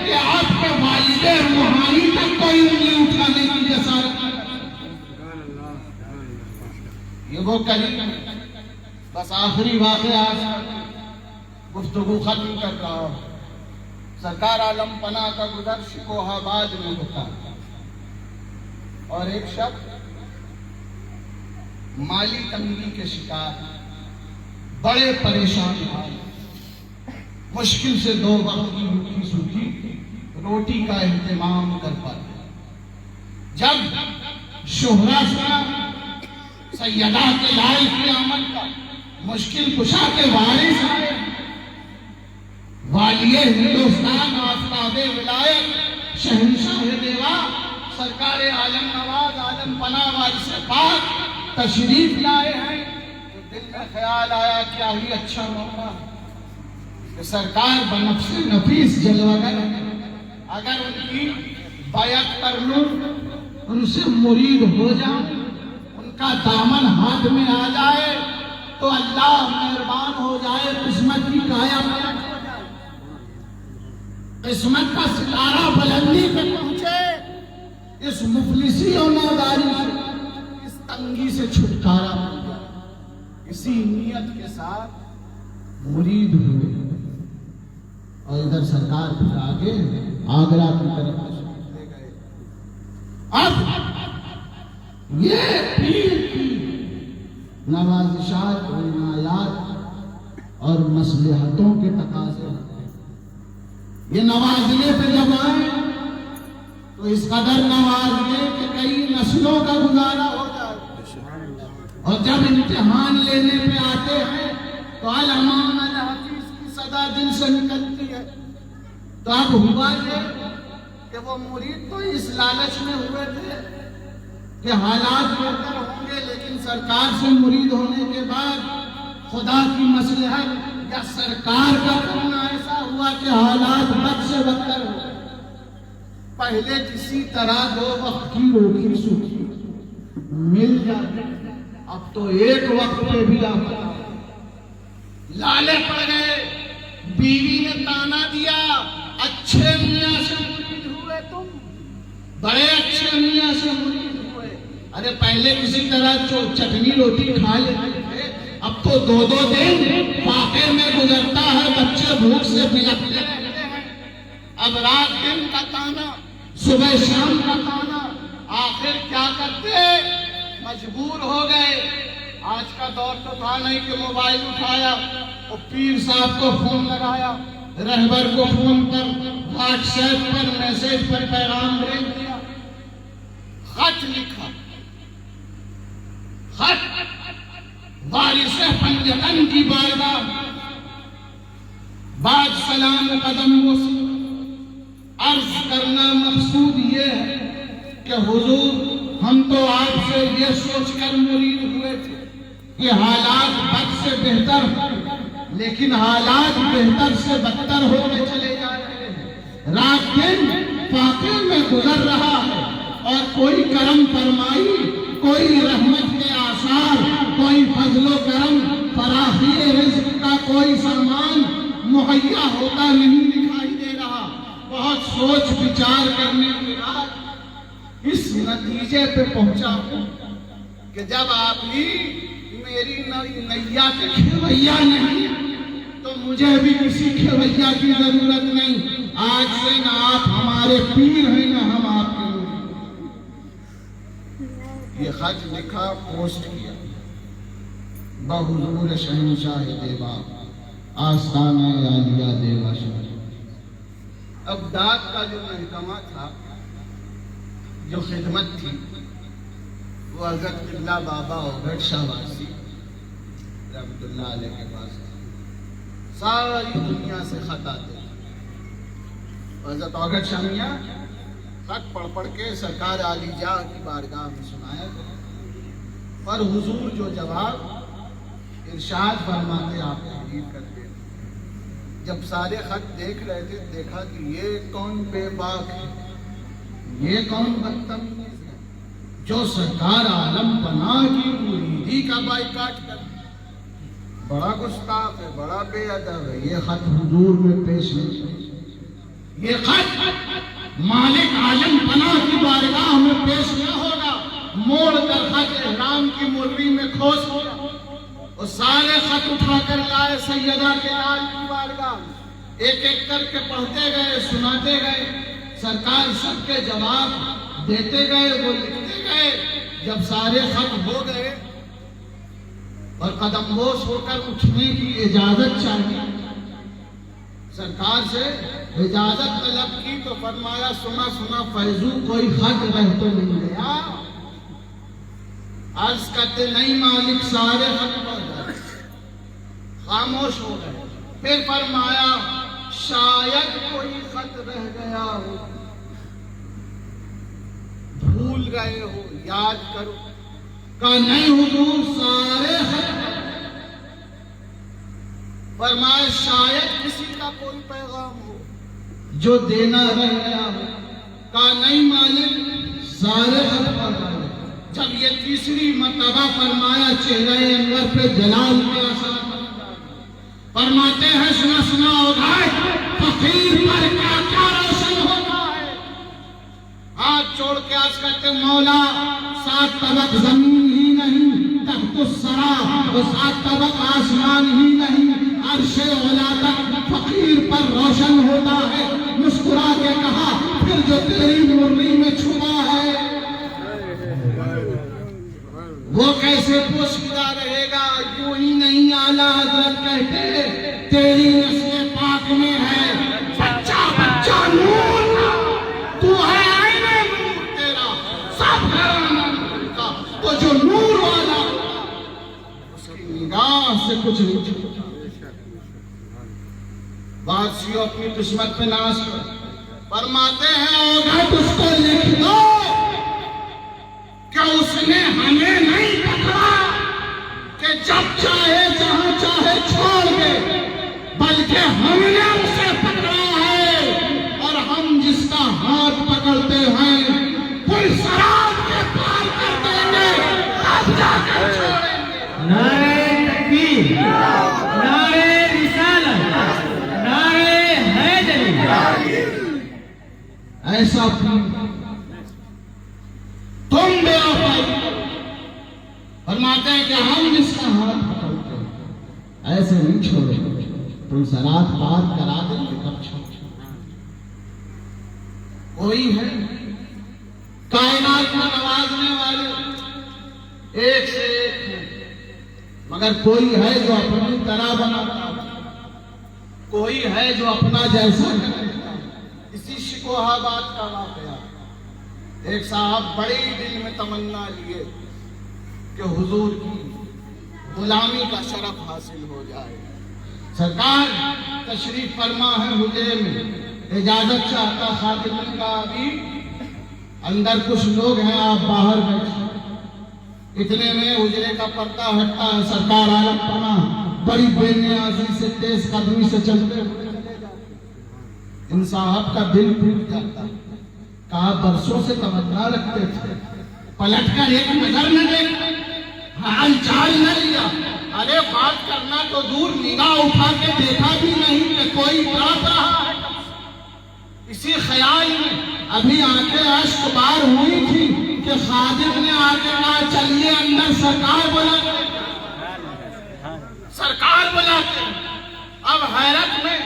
کہ آپ کے والد روحانی تک کوئی انگلی اٹھانے کی جسارت نہ کرے۔ یہ وہ کریم ہے۔ بس آخری واقعہ گفتگو ختم کر رہا ہوں۔ سرکار عالم پناہ کا گزر شکوہ آباد میں ہوتا اور ایک شخص مالی تنگی کے شکار، بڑے پریشان حال، مشکل سے 2 وقت کی روٹی سوکھی روٹی کا اہتمام کر پاتے۔ جب شہرا سنا سیدہ کے لال کی آمد کا، مشکل کشا کے وارث آئے، والی ہندوستان آفتاب ولایت شہنشاہ دیوا سرکار عالم نواز عالم پناہ وارث پاک تشریف لائے ہیں، تو دل میں خیال آیا کیا ہی اچھا موقع کہ سرکار بنفس نفیس جلوگر اگر ان کی بیعت کر لوں، ان سے مرید ہو جاؤں، ان کا دامن ہاتھ میں آ جائے تو اللہ مہربان ہو جائے، قسمت کی کایا پلٹ ہو جائے، قسمت کا ستارہ بلندی پہ پہنچے، اس مفلسی اور ناداری سے، اس تنگی سے چھٹکارا مل جائے۔ اسی نیت کے ساتھ مرید ہوئے اور ادھر سرکار پھر آگے آگرہ کی طرف تشریف لے گئے۔ اب یہ پیر کی نوازشات اور عنایات اور مصلحتوں کے تقاضے ہوتے ہیں۔ یہ نوازنے پہ جب آئے تو اس قدر نوازنے کہ کئی نسلوں کا گزارا ہو جائے، اور جب امتحان لینے پہ آتے ہیں تو الامام الحدیث کی صدا دل سے نکلتی ہے۔ تو اب ہوا یہ کہ وہ مرید تو اس لالچ میں ہوئے تھے کہ حالات بہتر ہوں گے، لیکن سرکار سے مرید ہونے کے بعد خدا کی مصلحت یا سرکار کا کرنا ایسا ہوا کہ حالات بد سے بدتر ہو گئے۔ پہلے کسی طرح 2 وقت کی روٹی سوکھی مل جاتی، اب تو 1 وقت پہ بھی لالے پڑ گئے۔ بیوی نے تانا دیا، اچھے میاں سے مرید ہوئے تم، بڑے اچھے میاں سے مرید ہوئے، ارے پہلے کسی طرح چٹنی روٹی کھا لیتے تھے، اب تو 2 دن فاقے میں گزرتا ہے، بچے بھوک سے بلکتے رہتے ہیں، اب رات دن کا تانا، صبح شام کا تانا، آخر کیا کرتے، مجبور ہو گئے۔ آج کا دور تو تھا نہیں کہ موبائل اٹھایا اور پیر صاحب کو فون لگایا، رہبر کو فون پر، واٹس ایپ پر میسج پر پیغام بھیج دیا، خط لکھا، خط وارث پنجتن کی بارگاہ، بعد سلام قدم وصول، عرض کرنا مقصود یہ ہے کہ حضور ہم تو آپ سے یہ سوچ کر مرید ہوئے تھے کہ حالات بد سے بہتر، لیکن حالات بہتر سے بدتر ہونے چلے جا رہے ہیں، رات دن فاقے میں گزر رہا ہے، اور کوئی کرم فرمائی، کوئی رحمت کے آثار، کوئی فضل و کرم، فراخی رزق کا کوئی سامان مہیا ہوتا نہیں دکھائی دے رہا۔ بہت سوچ بچار کرنے کے بعد اس نتیجے پہ پہنچا ہوں کہ جب آپ ہی میری نیا کے کھیویا نہیں تو مجھے بھی کسی کھیویا کی ضرورت نہیں۔ آج سے نہ آپ ہمارے پیر ہیں نہ ہم آپ کے لوگ۔ یہ خط لکھا، پوسٹ کیا، بحضور شہنشاہ دیوا، آستانہ عالیہ دیوا شہر۔ اب ڈاک کا جو محکمہ تھا، جو خدمت تھی، وہ حضرت قبلہ بابا اوگھٹ شاہ واسی رحمت اللہ علیہ کے پاس تھا۔ ساری دنیا سے خط آتے تھے۔ حضرت اوگھٹ شاہ میاں خط پڑھ پڑھ کے سرکار عالی جاہ کی بارگاہ میں سنایا تھا، اور حضور جو جواب ارشاد فرماتے آپ تحریر کرتے۔ جب سارے خط دیکھ رہے تھے، دیکھا کہ یہ کون بے باک ہے، یہ کون بدتمیز ہے جو سرکار عالم پناہ کی مریدی کا بائیکاٹ کر، بڑا گستاخ ہے، بڑا بے ادب ہے۔ یہ خط حضور میں پیش نہیں، یہ خط مالک عالم پناہ کی بارگاہ میں پیش نہ ہوگا۔ موڑ کر خط احرام کی مرری میں کھوس ہوگا، اور سارے خط اٹھا کر لائے سیدہ کے لال کی بارگاہ میں، ایک ایک کر کے پڑھتے گئے، سناتے گئے، سرکار سب کے جواب دیتے گئے، وہ لکھتے گئے۔ جب سارے خط ہو گئے اور قدم بوس ہو کر اٹھنے کی اجازت چاہیے، سرکار سے اجازت طلب کی تو فرمایا سنا سنا فیضو کوئی خط رہ تو نہیں گیا؟ عرض کرتے نہیں مالک، سارے خط پڑھ گئے، خاموش ہو گئے۔ پھر فرمایا شاید کوئی خط رہ گیا ہو، بھول گئے ہو، یاد کرو۔ کہا نہیں حضور، سارے خط پڑھ گئے۔ فرمایا شاید کسی کا کوئی پیغام ہو جو دینا رہ گیا ہو۔ کہا نہیں مالک، سارے خط پڑھ گئے۔ جب یہ تیسری مرتبہ فرمایا، چہرہ انور پہ جلال کے اثر فرماتے ہیں سنا سنا اوگھٹ، فقیر پر کیا کیا روشن ہوتا ہے۔ ہاتھ چھوڑ کے عرض کرتے مولا، 7 طبق زمین ہی نہیں، تحت الثری، وہ 7 طبق آسمان ہی نہیں، عرش اولا تک فقیر پر روشن ہوتا ہے۔ مسکرا کے کہا پھر جو تیری مرلی میں چھپا ہے وہ کیسے پوشیدہ رہے گا؟ یوں ہی نہیں اعلیٰ حضرت کہتے تیری نسل پاک میں ہے بچہ بچہ نور کا، تو ہے آئینہ نور تیرا، سب گھرانہ نور کا، تو جو نور والا اس کی نگاہ سے کچھ نہیں چھوٹا۔ بادشاہ اپنی قسمت پہ ناز کر فرماتے ہیں اوگھٹ اس کو لکھ دو کہ اس نے ہمیں نہیں پکڑا کہ جب چاہے جہاں چاہے چھوڑ دے، بلکہ ہم نے اسے پکڑا ہے، اور ہم جس کا ہاتھ پکڑتے ہیں پل صراط کے پار کر دیں گے، اب جا کر چھوڑیں گے۔ نعرہ تکبیر، نعرہ رسالت، نعرہ حیدری۔ ایسا تم بے وفائی فرماتے ہیں کہ ہم جس کا ہاتھ پکڑتے ہیں ایسے نہیں چھوڑیں، تم صراط پار کرا دیں گے تب چھوڑ۔ کوئی ہے کائنات میں نوازنے والے ایک سے ایک ہیں، مگر کوئی ہے جو اپنی طرح بناتا، کوئی ہے جو اپنا جیسا کرتا۔ اسی شکوہ آباد کا واقعہ، ایک صاحب بڑی دل میں تمنا لیے کہ حضور کی غلامی کا شرف حاصل ہو جائے۔ سرکار تشریف فرما ہے حجرے میں، اجازت چاہتا خادم کا، ابھی اندر کچھ لوگ ہیں، آپ باہر بیٹھے۔ اتنے میں حجرے کا پردہ ہٹتا ہے، سرکار عالم پناہ بڑی بے نیازی سے تیز قدمی سے چلتے ہوئے چلے جاتے۔ ان صاحب کا دل ٹوٹ جاتا، کہا برسوں سے تمنا رکھتے تھے، پلٹ کر ایک نظر نہ دیکھا، حال چال نہ لیا، ارے بات کرنا تو دور، نگاہ اٹھا کے دیکھا بھی نہیں کہ کوئی ڈانٹ رہا ہے۔ اسی خیال میں ابھی آنکھیں اشک بار ہوئی تھی کہ خادم نے آگے کہا چلیے اندر سرکار بلاتے سرکار بلاتے اب حیرت میں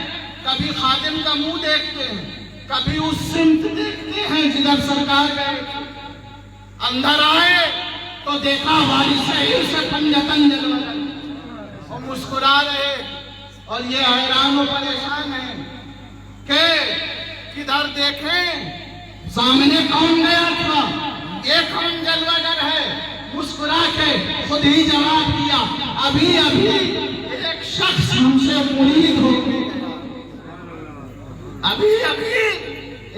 کبھی خادم کا منہ دیکھتے ہیں کبھی اس سمت دیکھتے ہیں جدھر سرکار گئے اندر آئے تو دیکھا وارث عیر سے پنجتن جلوہ وہ مسکرا رہے اور یہ حیران و پریشان ہیں کہ کدھر دیکھیں سامنے کون گیا تھا یہ کون جلوہ گر ہے مسکرا کے خود ہی جواب دیا ابھی ابھی ایک شخص ہم سے مرید ہو گیا ابھی ابھی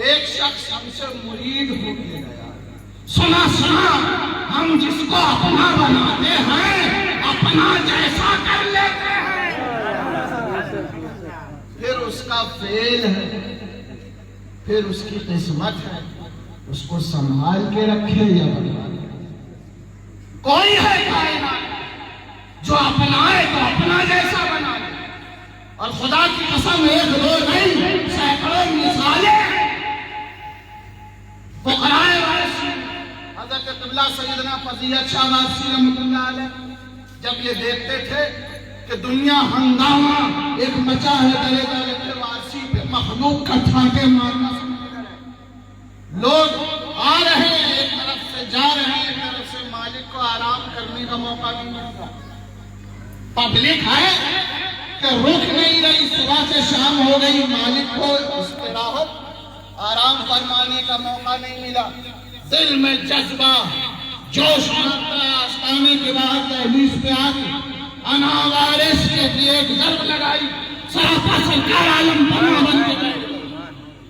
ایک شخص ہم سے مرید ہو گیا سنا ہم جس کو اپنا بناتے ہیں اپنا جیسا کر لیتے ہیں پھر اس کا فعل ہے پھر اس کی قسمت ہے اس کو سنبھال کے رکھے یا بنا کوئی ہے کائنات جو اپنائے تو اپنا جیسا بنا لے اور خدا کی قسم ایک دو نہیں سینکڑوں مثالیں فقرائے وارثی حضرت قبلہ سیدنا فضیلت شاہ وارثی رحمۃ اللہ علیہ جب یہ دیکھتے تھے کہ دنیا ہنگامہ ایک مچا ہے درے درے وارثی پہ مخلوق کا چھانٹے مارنا لوگ آ رہے ہیں ایک طرف سے جا رہے ہیں ایک طرف سے مالک کو آرام کرنے کا موقع نہیں ملتا پبلک ہے کہ رک نہیں رہی صبح سے شام ہو گئی مالک کو استراحت آرام فرمانے کا موقع نہیں ملا دل میں جذبہ جوش آتا ہے آستانے کے بعد دہلیز پہ آ کے انا وارث کے ایک ضرب لگائی سراپا سرکار عالم پناہ بن کے گئے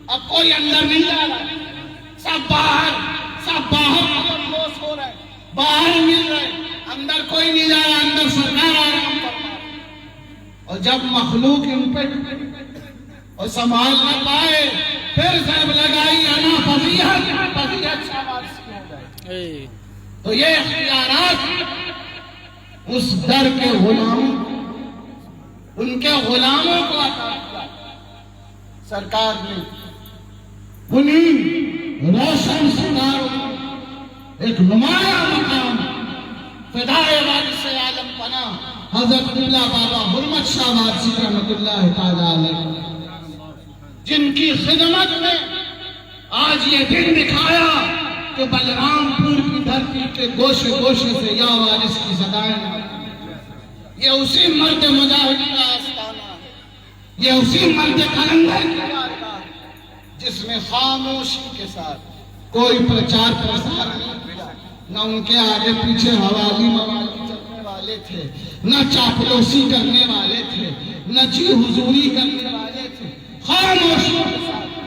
اب کوئی اندر نہیں جا رہا سب باہر خاموش ہو رہے باہر مل رہے اندر کوئی نہیں جا رہا اندر سرکار آرام فرما اور جب مخلوق ان پہ اور سنبھال نہ پائے پھر ضرب لگائی انا فضیلت شاہ وارثی ہو گئے تو یہ اختیارات اس در کے غلاموں ان کے غلاموں کو عطا کیا سرکار نے انہیں روشن ستاروں ایک نمایاں مقام فدائے وارث عالم پناہ حضرت قبلہ بابا حرمت شاہ وارثی رحمۃ اللہ تعالیٰ علیہ جن کی خدمت میں آج یہ دن دکھایا کہ بلرام پور کی دھرتی کے گوشے گوشے سے یا وارث کی صدائیں یہ اسی مرد مجاہد کا آستانہ ہے یہ اسی مرد قلندر کی بارگاہ ہے جس میں خاموشی کے ساتھ کوئی پرچار پرسار نہیں ملا نہ ان کے آگے پیچھے حوالی موالی چلنے والے تھے نہ چاپلوسی کرنے والے تھے نہ جی حضوری کرنے والے تھے خاموشی کے ساتھ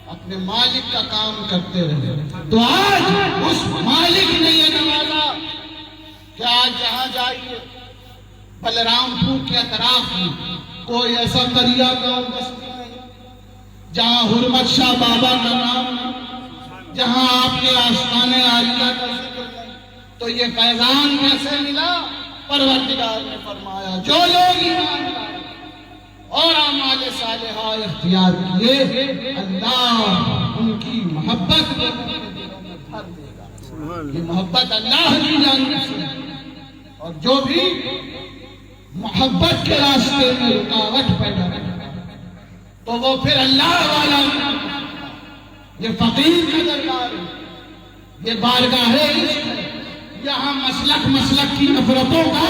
اپنے مالک کا کام کرتے رہے تو آج اس مالک نے یہ نوازا کہ آج جہاں جائیے بلرام پور کے اطراف میں کوئی ایسا دریا گاؤں بستی نہیں جہاں حرمت شاہ بابا کا نام نہیں جہاں آپ کے آستانے عالیہ کا ذکر نہیں تو یہ پیغام کیسے ملا پروردگار نے فرمایا جو لوگ ایمان لائے اور اعمال صالحہ اختیار کیے اللہ ان کی محبت کو ان کے دلوں میں بھر دے گا یہ محبت اللہ کی جانب سے اور جو بھی محبت کے راستے میں رکاوٹ پیدا کرتا تو وہ پھر اللہ والا یہ فقیر کا دربار ہے یہ بارگاہ عشق ہے یہاں مسلک کی نفرتوں کا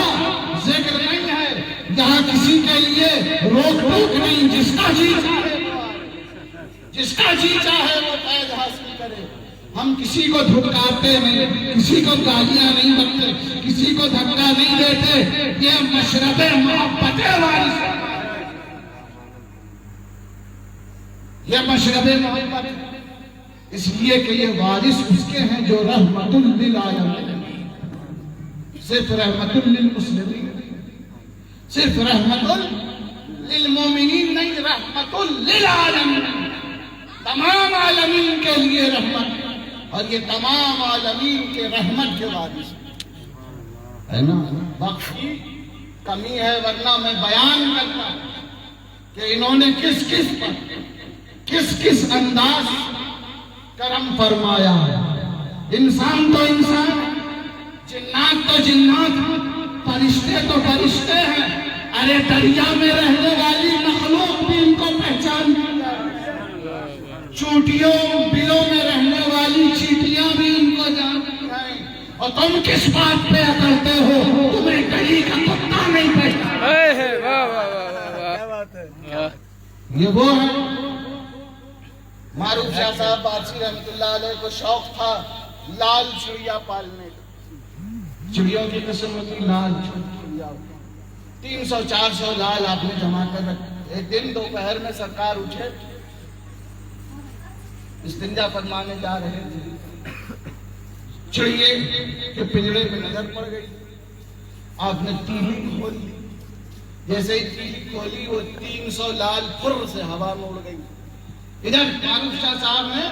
ذکر نہیں ہے یہاں کسی کے لیے روک ٹوک نہیں جس کا جی چاہے وہ فیض حاصل کرے ہم کسی کو دھٹکارتے نہیں کسی کو گالیاں نہیں بکتے کسی کو دھکا نہیں دیتے یہ مشرب محبت وارث یہ مشرب محبت اس لیے کہ یہ وارث اس کے ہیں جو رحمت للعالمین صرف رحمت للمسلمین صرف رحمت للمومنین نہیں رحمت للعالمین تمام عالمین کے لیے رحمت اور یہ تمام عالمین کے رحمت کے وارث ہے نا وقت کی کمی ہے ورنہ میں بیان کرتا کہ انہوں نے کس کس انداز کرم فرمایا ہے. انسان تو انسان، جنات تو جنات، فرشتے تو فرشتے ہیں. ارے دریا میں رہنے والی مخلوق بھی ان کو پہچانتی ہے. چونٹیوں بلوں میں رہنے والی چیٹیاں بھی ان کو جانتی ہیں. اور تم کس بات پہ اکڑتے ہو؟ تمہیں گلی کا کتا نہیں پہچانتا. یہ وہ ہے. معروف شاہ صاحب بارسی رحمۃ اللہ علیہ کو شوق تھا لال چڑیا پالنے کا. چڑیوں کی قسم ہوتی لال چڑیا. 300-400 لال آپ نے جمع کر رکھے. ایک دن دوپہر میں سرکار اٹھے، استنجا فرمانے جا رہے تھے. چڑیے کے پنجرے میں نظر پڑ گئی. آپ نے تیلی کھولی. جیسے ہی تیلی کھولی وہ 300 لال پھر سے ہوا میں اڑ گئی. ادھر معروف شاہ صاحب نے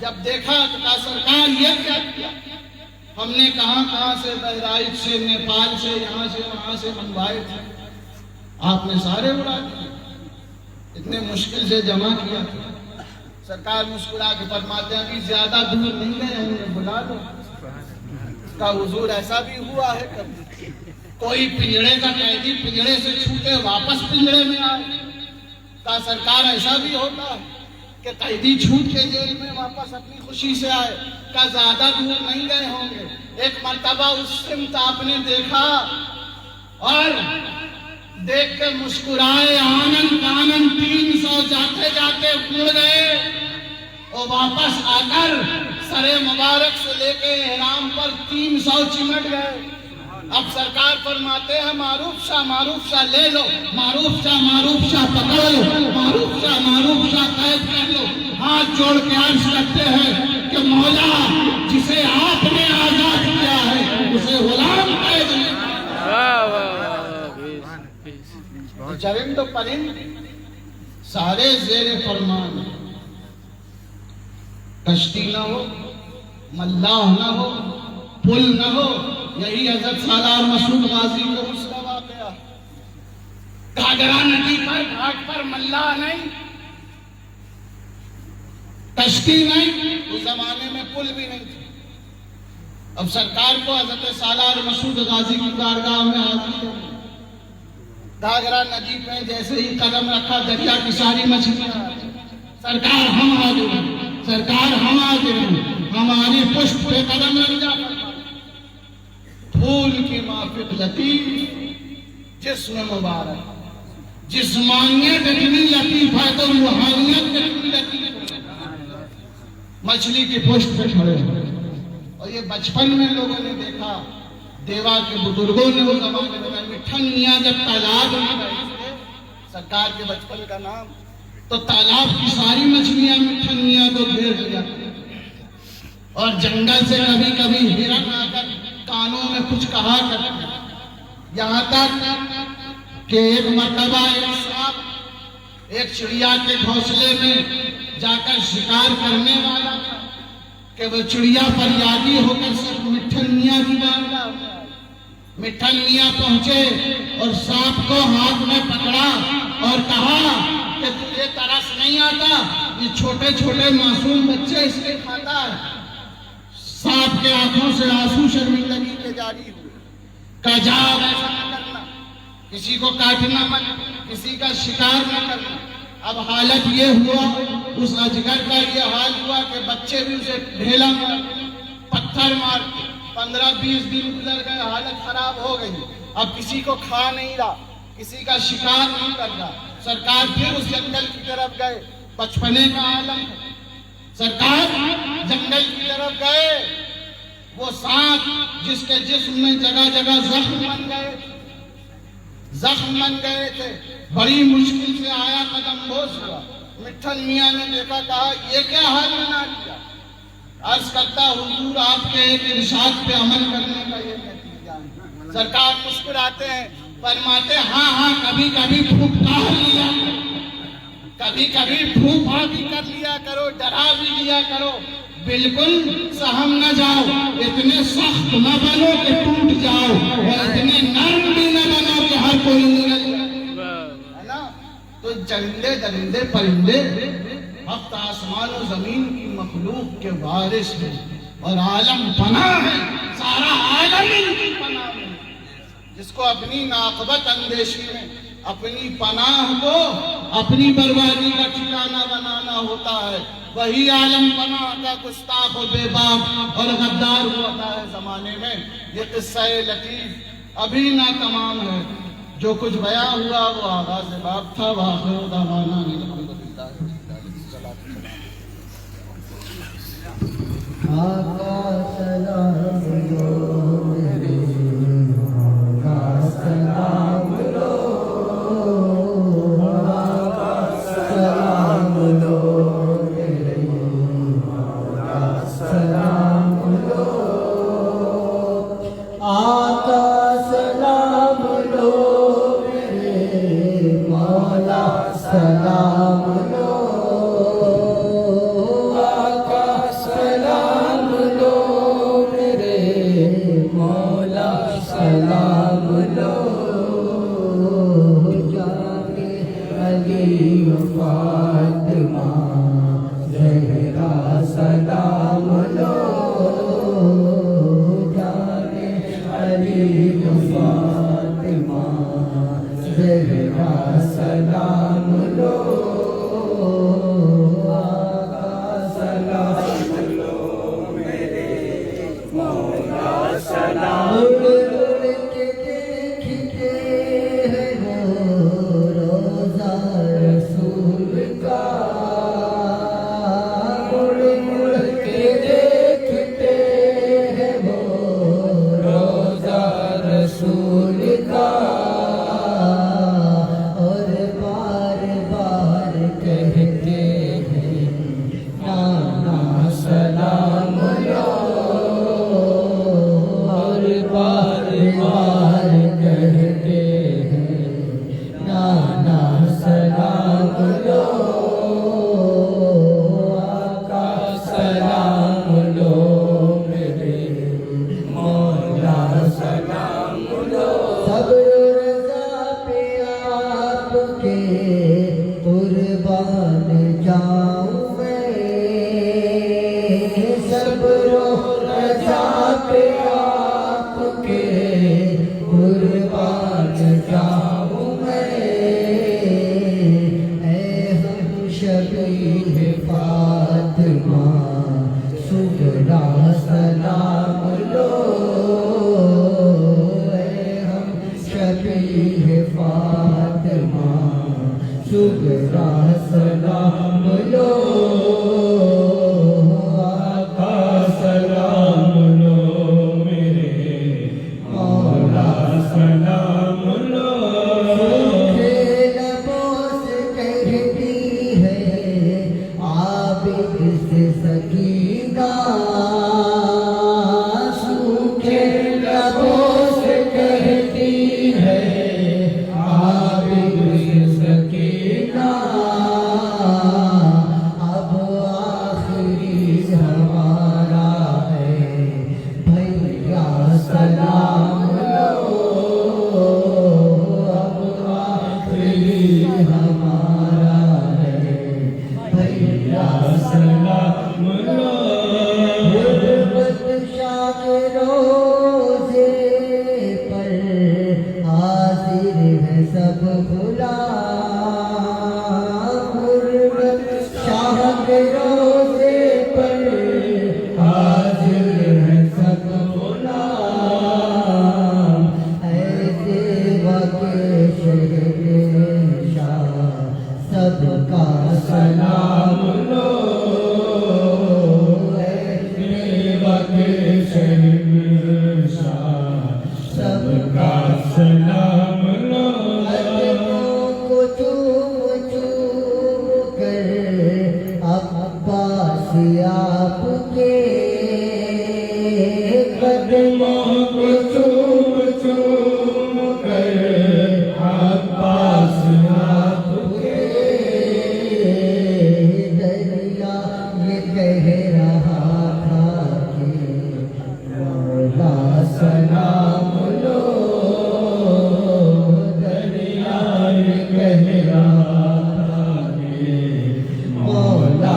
جب دیکھا تو کہا سرکار یہ کیا کیا؟ ہم نے کہاں سے بہرائچ سے، نیپال سے، یہاں سے وہاں سے منگوائے تھے، آپ نے سارے اڑا دیے. اتنے مشکل سے جمع کیا تھا. سرکار مسکرا کے فرماتے ہیں ابھی زیادہ دور نہیں گئے، ہمیں بلا لو. کا حضور ایسا بھی ہوا ہے کبھی کوئی پنجرے کا قیدی پنجرے سے چھوٹے واپس پنجرے میں آئے؟ کا سرکار ایسا بھی ہوتا ہے کہ قیدی چھوٹ کے جیل میں واپس اپنی خوشی سے آئے؟ کا زیادہ دور نہیں گئے ہوں گے. ایک مرتبہ اس سمت آپ نے دیکھا اور دیکھ کے مسکرائے. آنند آنند 300 جاتے جاتے اڑ گئے اور واپس آ کر سر مبارک سے لے کے احرام پر 300 چمٹ گئے. اب سرکار فرماتے ہیں معروف شاہ لے لو، معروف شاہ پکڑ لو، معروف شاہ قید کر لو. ہاتھ جوڑ کے عرض کرتے ہیں کہ مولا جسے آپ نے آزاد کیا ہے اسے غلام قید نہیں. چرند و پرند سارے زیر فرمان. کشتی نہ ہو، ملاح نہ ہو، پل نہ ہو. یہی حضرت سالار مسعود غازی کو مسئلہ واقعہ. گھاگرا ندی پر گھاٹ پر ملاح نہیں، کشتی نہیں، اس زمانے میں پل بھی نہیں تھے. اب سرکار کو حضرت سالار مسعود غازی کی بارگاہ میں حاضر ہے. گھاگرا ندی پہ جیسے ہی قدم رکھا دریا کی ساری مچھلیاں. سرکار ہم حاضر ہیں، سرکار ہم حاضر ہیں، ہماری پشت پہ قدم رکھ جا. پھول کی مافق لطیف جسم مبارک، جسمانیت اتنی لطیف ہے تو روحانیت اتنی لطیف ہے. مچھلی کی پشت پہ کھڑے ہیں. اور یہ بچپن میں لوگوں نے دیکھا، دیوا کے بزرگوں نے وہ زمانے میں مٹھن میاں جب تالاب میں گئے تھے، سرکار کے بچپن کا نام، تو تالاب کی ساری مچھلیاں مٹھن میاں کو گھیر لیا. اور جنگل سے کبھی کبھی ہرن آ کر کانوں میں کچھ کہا کرتے. یہاں تک کہ ایک مرتبہ ایک سانپ ایک چڑیا کے گھونسلے میں جا کر شکار کرنے والا تھا کہ وہ چڑیا فریادی ہو کر صرف مٹھن میاں کی بارگاہ میں آئی. مٹھن میاں پہنچے اور سانپ کو ہاتھ میں پکڑا اور کہا کہ تجھے ترس نہیں آتا؟ یہ چھوٹے چھوٹے معصوم بچے اس لیے کھاتا ہے. سانپ کے آنکھوں سے آنسو شرمندگی کے جاری ہوئے. کہا جاؤ ایسا نہ کرنا، کسی کو کاٹنا مت، کسی کا شکار نہ کرنا. اب حالت یہ ہوا، اس اجگر کا یہ حال ہوا کہ بچے بھی اسے ڈھیلا مارتے، پتھر مارتے. 15-20 دن گزر گئے، حالت خراب ہو گئی. اب کسی کو کھا نہیں رہا، کسی کا شکار نہیں کر رہا. سرکار پھر اس جنگل کی طرف گئے. بچپنے کا عالم ہے. سرکار جنگل کی طرف گئے. وہ سانپ جس کے جسم میں جگہ جگہ زخم بن گئے تھے، بڑی مشکل سے آیا، قدم بوس ہوا. مٹھن میاں نے دیکھا، کہا یہ کیا حال بنا لیا؟ عرض کرتا حضور آپ کے ایک ارشاد پہ عمل کرنے کا یہ نتیجہ ہے. سرکار مسکراتے ہیں، فرماتے ہاں کبھی کبھی پھونکا لیا، کبھی کبھی پھونکا بھی کر لیا کرو، ڈرا بھی لیا کرو. بالکل سہم نہ جاؤ، اتنے سخت نہ بنو کہ ٹوٹ جاؤ، اور اتنے نرم بھی نہ بنو کہ ہر کوئی نگل جائے. ہے نا؟ تو چرندے درندے پرندے ہفت آسمان و زمین کی مخلوق کے وارث ہیں اور عالم پناہ ہے، سارا عالم ان کی پناہ میں۔ جس کو اپنی ناقبت اندیشی میں اپنی پناہ کو اپنی بربادی کا ٹھکانہ بنانا ہوتا ہے، وہی عالم پناہ کا گستاخ و بے باک اور غدار ہوتا ہے زمانے میں۔ یہ قصہ لطیف ابھی نہ تمام ہے، جو کچھ بیان ہوا وہ آغاز باب تھا۔ وآخر دعوانا ان الحمدللہ رب العالمین۔ آقا سلام لو میرے آقا سلام لو، آقا سلام لو میرے آقا سلام لو، آقا سلام لو میرے مولا سلام لو، سلام لو جانے علی و فاطمہ زہرا سلام لو، جانے علی و فاطمہ زہرا سلام لو، آقا سلام لو میرے مولا سلام لو، قربان جاؤں میں صبر و رضا پہ آپ کے قربان جاؤں میں، اے ہم شبیہ فاطمہ سغریٰ سلام لو، اے ہم شبیہ فاطمہ سغریٰ سلام لو، آقا سلام لو میرے مولا سلام لو، سوکھے لبوں سے کہتی ہے عابد سے سکینہ، سوکھے لبوں سے کہتی ہے عابد سے سکینہ، اب آخری ہمارا ہے بھیا سلام لو، اب آخری ہمارا ہے بھیا سلام لو، غربت شاہ کے روزے پر حاضر ہے سب غلام، غربت شاہ کے روزے پر حاضر ہے سب غلام، ایسے وقت شہر شاہ سب کا سلام لو، ایسے وقت شہر شاہ سب کا سلام لو، قدموں کو چوم چوم کر عباس آپ کے، قدموں کو چوم چوم کر عباس آپ کے، دریا یہ کہہ رہا تھا کہ مولا سلام لو، دریا یہ کہہ رہا تھا کہ مولا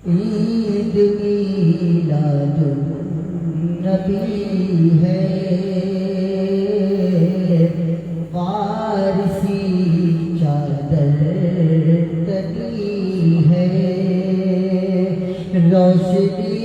عید میلاد النبی ہے وارثی چادر تلی ہے روشنی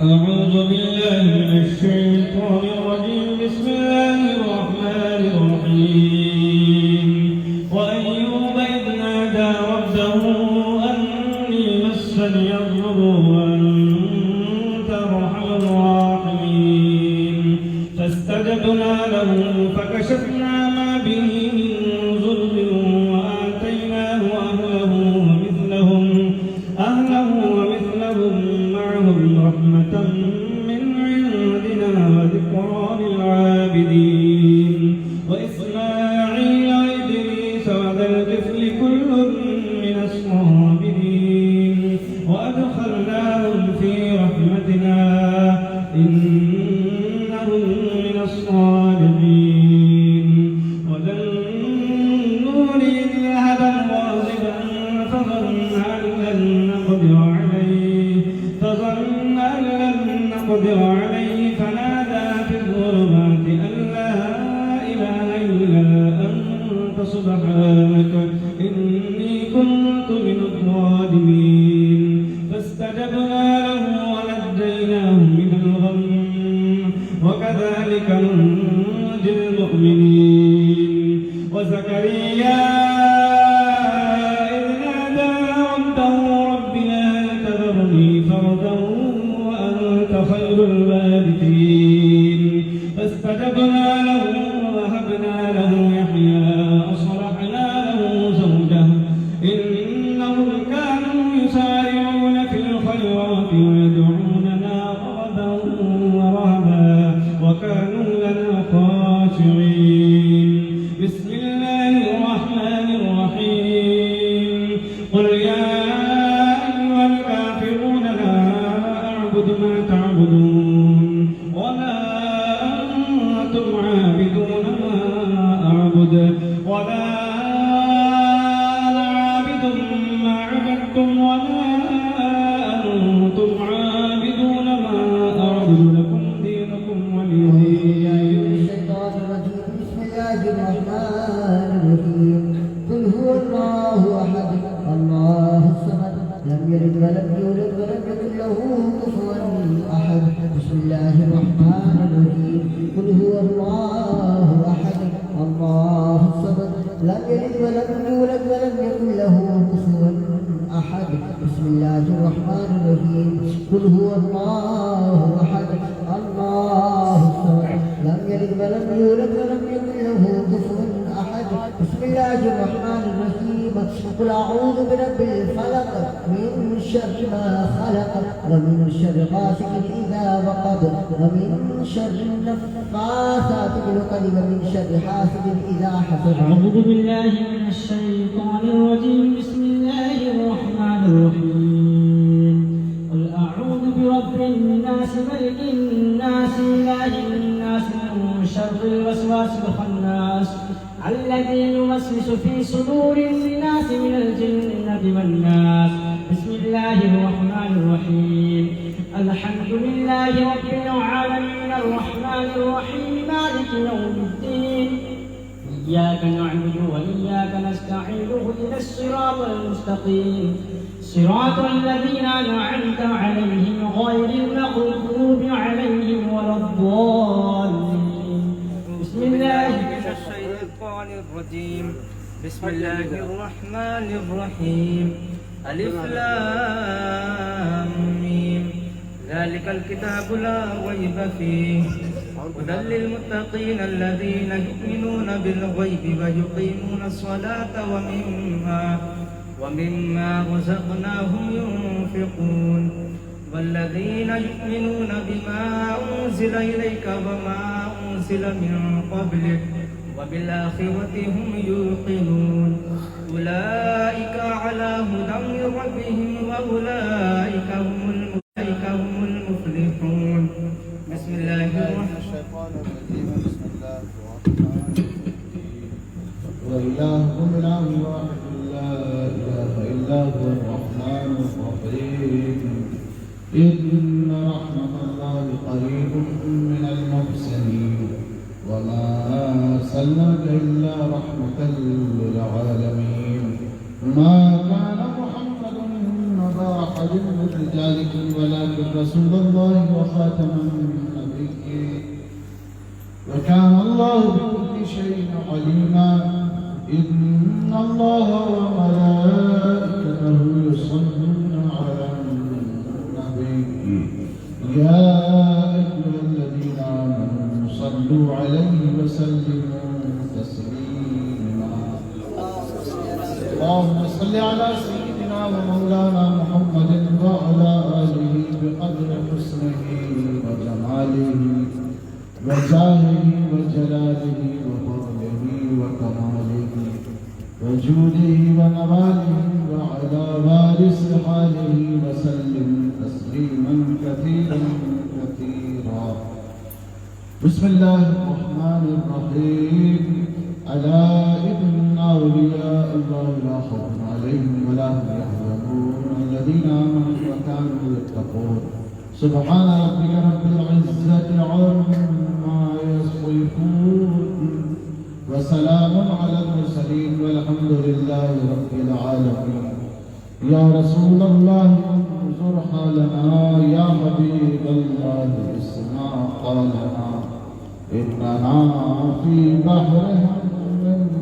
أعوذ بالله من الشيطان الرجيم بسم الله الرحمن الرحيم وأيوب إذ نادى ربه أني مسني الضر وأنت أرحم الراحمين فاستجبنا له فكشفنا ما به من ضر وآتيناه أهله ومثلهم معهم رحمة من عندنا وذكرى للعابدين وإسماعيل وإدريس وذا الكفل كل من الصابرين وأدخلناهم في رحمتنا إنهم من الصالحين وذا النور إذ ذهب مغاضبا فظن أن لن نقدر عليه فنادى في الظلمات أن لا إله إلا أنت سبحانك إني كنت من الظالمين فاستجبنا له ونجيناه من الغم وكذلك ننجي المؤمنين وزكريا إذ نادى ربه رب لا تذرني فردا وأنت خير الوارثين فاستجبنا له ووهبنا له يحيى وأصلحنا له زوجه إنهم كانوا يسارعون في الخيرات ويدعوننا رغبا ورهبا وكانوا لنا خاشعين بسم الله الرحمن ولم يولد ولم يكن له كفوا أحد. بسم الله الرحمن الرحيم. قل أعوذ برب الفلق من شر ما خلق ومن شر غاسق إذا وقب ومن شر النفاثات في العقد ومن شر حاسد إذا حسد. أعوذ بالله من الشيطان الرجيم. بسم الله الرحمن الرحيم. قل أعوذ برب الناس ملك الناس إله الناس من شر الوسواس الخناس الذي يوسوس في صدور الناس من الجنة والناس. بسم الله الرحمن الرحيم. الحمد لله رب العالمين الرحمن الرحيم مالك يوم الدين. إياك نعبد وإياك نستعين اهدنا الصراط المستقيم صراط الذين أنعمت عليهم غير المغضوب عليهم ولا الضالين. بسم الله من الشيطان الرجيم. بسم الله الرحمن الرحيم. ألف لام ميم. ذلك الكتاب لا ريب فيه هدى للمتقين الذين يؤمنون بالغيب ويقيمون الصلاة ومما رزقناهم ينفقون والذين يؤمنون بما أنزل إليك وما أنزل من قبلك وبالآخرة هم يوقنون أولئك على هدى من ربهم وأولئك هم المفلحون. بسم الله الرحمن الشيطان الرجيم. بسم الله الرحمن الرحيم. وإلهكم إله واحد لا إله إلا هو الرحمن الرحيم. إن رحمة الله قريب من المحسنين وما أرسلناك إلا رحمة للعالمين. ما كان محمد أبا أحد من رجالكم ولكن رسول الله وخاتم النبيين وكان الله بكل شيء عليما. إن الله وملائكته يصلون على النبي يا أيها الذين آمنوا صلوا عليه وسلموا تسليما. اللهم صل على سيدنا ومولانا محمد وعلى آله بقدر حسنه وجماله وجاهه وجلاله وفضله وكماله وجوده ونواله وعلى وارث حاله وسلم تسليما كثيرا كثيرا. بسم الله الرحمن الرحيم. ألا إن أولياء الله لا خوف عليهم ولا هم يحزنون الذين آمنوا وكانوا يتقون. سبحان ربك رب العزة عما يصفون وسلام على المرسلين والحمد لله رب العالمين. يا رسول الله انظر حالنا يا حبيب الله اسمع قالنا إننا في بحر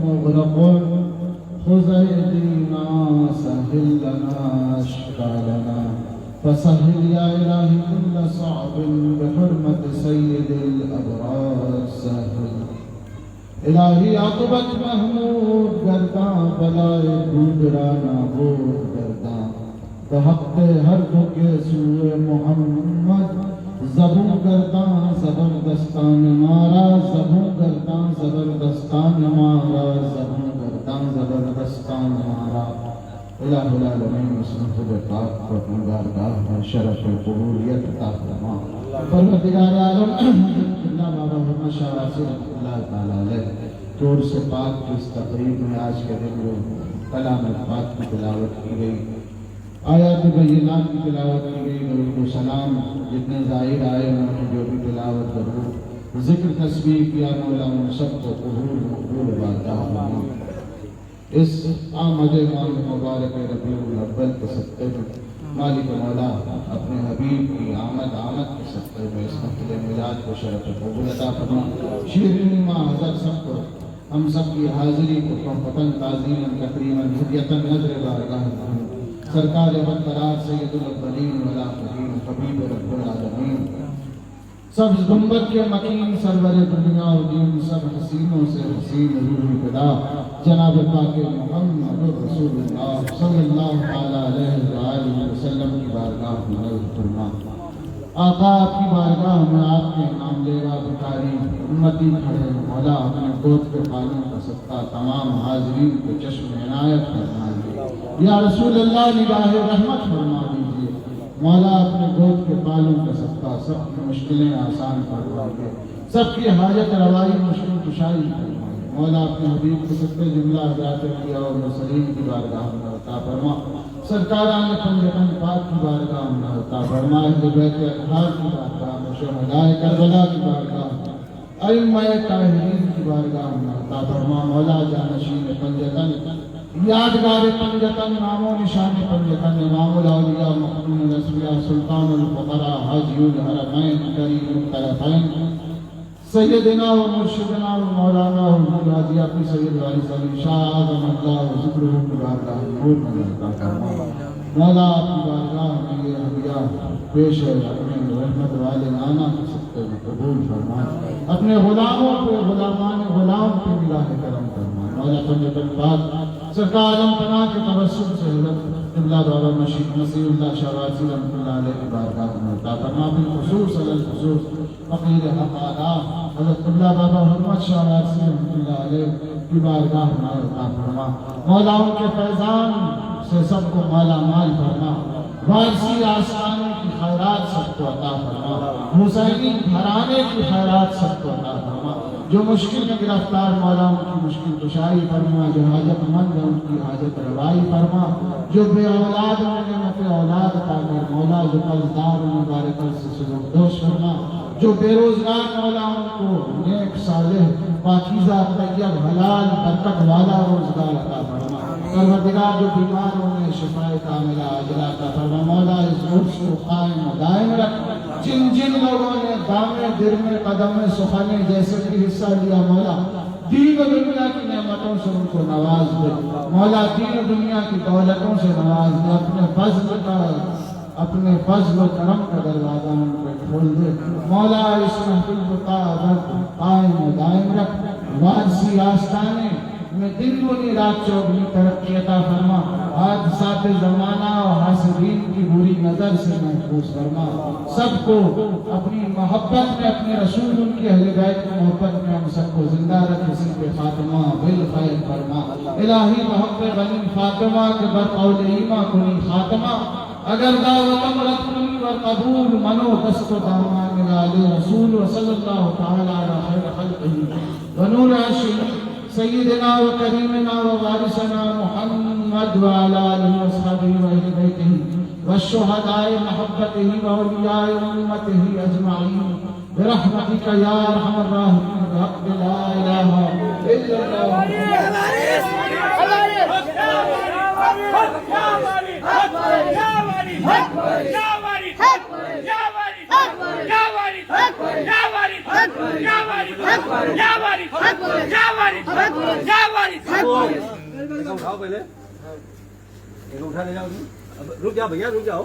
مغرق خذ أيدينا سهل لنا أشكالنا فسهل يا إلهي كل صعب بحرمة سيد الأبرار سهل. الہی عاقبت محمود گرداں بلائے دوسرا نابود گرداں بحق ہر کے سوئے محمد زبوں گرداں زبردستان مارا زبوں گرداں زبردستان مارا زبوں گرداں زبردستان مارا. الہ العالمین اسم خود پاک کو اپنی بارگاہ میں شرف قبولیت عطا فرما. پروردگار عالم اللہ بابا محمد شاہ راسل اللہ تعالیٰ علیہ طور سے پاک کی اس تقریب میں آج کے دن جو کلام پاک کی تلاوت کی گئی آیات بینات کی تلاوت کی گئی درود و سلام جتنے ظاہر آئے انہوں نے جو بھی تلاوت درود ذکر تسبیح کیا مولا ان سب کو قبول مقبول بارگاہ فرما. اس آمد ماہ مبارک ربیع الاول کے صدقے میں مالک مولا اپنے حبیب کی آمد کے صدقے میں اس محفل میلاد کو شرف قبول عطا فرما. شیرین ماں حضرت سب کو ہم سب کی حاضری کو تحفتاً تعظیماً تکریماً ہدیتاً نظر بارگاہ سرکار برقرار سید الاولین والآخرین حبیب رب العالمین سبز گنبد کے مکین سرور دنیا و دین سب حسینوں سے حسین روح فدا جناب پاک محمد رسول اللہ صلی اللہ تعالی علیہ وآلہ وسلم کی بارگاہ میں نظر فرما۔ آقا آپ کی بارگاہ میں آپ کے نام لے گا بھکاری امتی کھڑے مولا اپنے گود کے پالوں کا صدقہ تمام حاضرین کو چشم عنایت فرما دیجیے۔ یا رسول اللہ نگاہ رحمت فرما دیجیے مولا اپنے گود کے پالوں کا صدقہ سب کی مشکلیں آسان فرما دے، سب کی حاجت روائی مشکل کشائی فرما دے۔ مولا اپنے حبیب کو سب جملہ حضرات انبیاء اور مرسلین کی بارگاہ میں عطا فرما، سرکاران پنجتن پاک کی بارگاہ میں عطا فرما، اہل بیت اطہار کی بارگاہ میں، شہدائے کربلا کی بارگاہ میں، ائمہ طاہرین کی بارگاہ میں عطا فرما۔ مولا جانشین پنجتن، یادگار پنجتن، نام و نشان پنجتن، امام الاولیاء مخدوم الاسویاء سلطان الفقراء حاجی الحرمین کریم الطرفین سیدنا و مرشدنا و مولانا و مرادی اپنی سید والی صلی شاہ آدم اللہ و ذکرہ کی بارگاہ نور میں عطا فرما۔ مولا آپ کی بارگاہ میں یہ ہدیہ پیش ہے، اپنے رحمت والے نانا کے صدقے میں قبول فرما، اپنے غلاموں کو غلامان غلام کی نگاہ کرم فرما۔ مولا پنجتن پاک سرکار عالم پناہ کے توسل سے حضرت قبلہ بابا مشید مسیح اللہ شاہ واسی رحمۃ اللہ علیہ کی بارگاہ میں عطا فرما، بالخصوص الخصوص فقیر حق اعلیٰ حضرت قبلہ بابا حرمت شاہ واسی رحمۃ اللہ علیہ کی بارگاہ میں عطا فرما۔ مولا ان کے فیضان سے سب کو مالا مال فرما، وارثی آستانے کی خیرات سب کو عطا فرما، حسینی گھرانے کی خیرات سب کو عطا فرما۔ جو مشکل میں گرفتار مولا ان کی مشکل کشائی فرما، جو حاجت مند ہے ان کی حاجت روائی فرما، جو بے اولاد ہیں نعمت اولاد عطا کر مولا، جو قرضدار ہیں مبارک سے سلوک دوش فرما، جو بے روزگار مولا ان کو نیک صالح پاکیزہ طیب حلال برکت والا روزگار عطا فرما۔ پروردگار جو بیمار انہیں شفاء کاملہ عاجلہ عطا فرما۔ مولا اس عرص کو قائم و دائم رکھ، جن جن لوگوں نے دامے درمے قدمے سخنے جیسے بھی حصہ لیا مولا دین و دنیا کی نعمتوں سے ان کو نواز دے، مولا دین و دنیا کی دولتوں سے نواز دے، اپنے فضل و کرم کا دروازہ ان کو کھول دے۔ مولا اس محفل کو قائم و دائم رکھ، وارثی آستانے میں دن دنی رات چوگنی ترقی عطا فرما، حادثات زمانہ اور حاسدین کی بری نظر سے محفوظ فرما، سب کو اپنی محبت میں اپنے رسول ان کی اہل بیت کی محبت میں ہم سب کو زندہ رکھ، اسی پہ خاتمہ بالخیر فرما۔ الہی محبت غنی فاطمہ کے برقول ایمہ کنی خاتمہ، اگر دعوتم رکنی و قبول منو دست و دامان نگالے رسول و صلی اللہ تعالی علی خیر خلقہ و نور عشق سیدنا و کریمنا و وارثنا محمد و علی آلہ و صحبہ و اہل بیتہ و شہداء محبتہ و اولیاء امتہ اجمعین برحمتک یا ارحم الراحمین بحق لا الہ الا اٹھاؤ پہلے ایک اٹھا لے جاؤ، رک جاؤ بھیا، رک جاؤ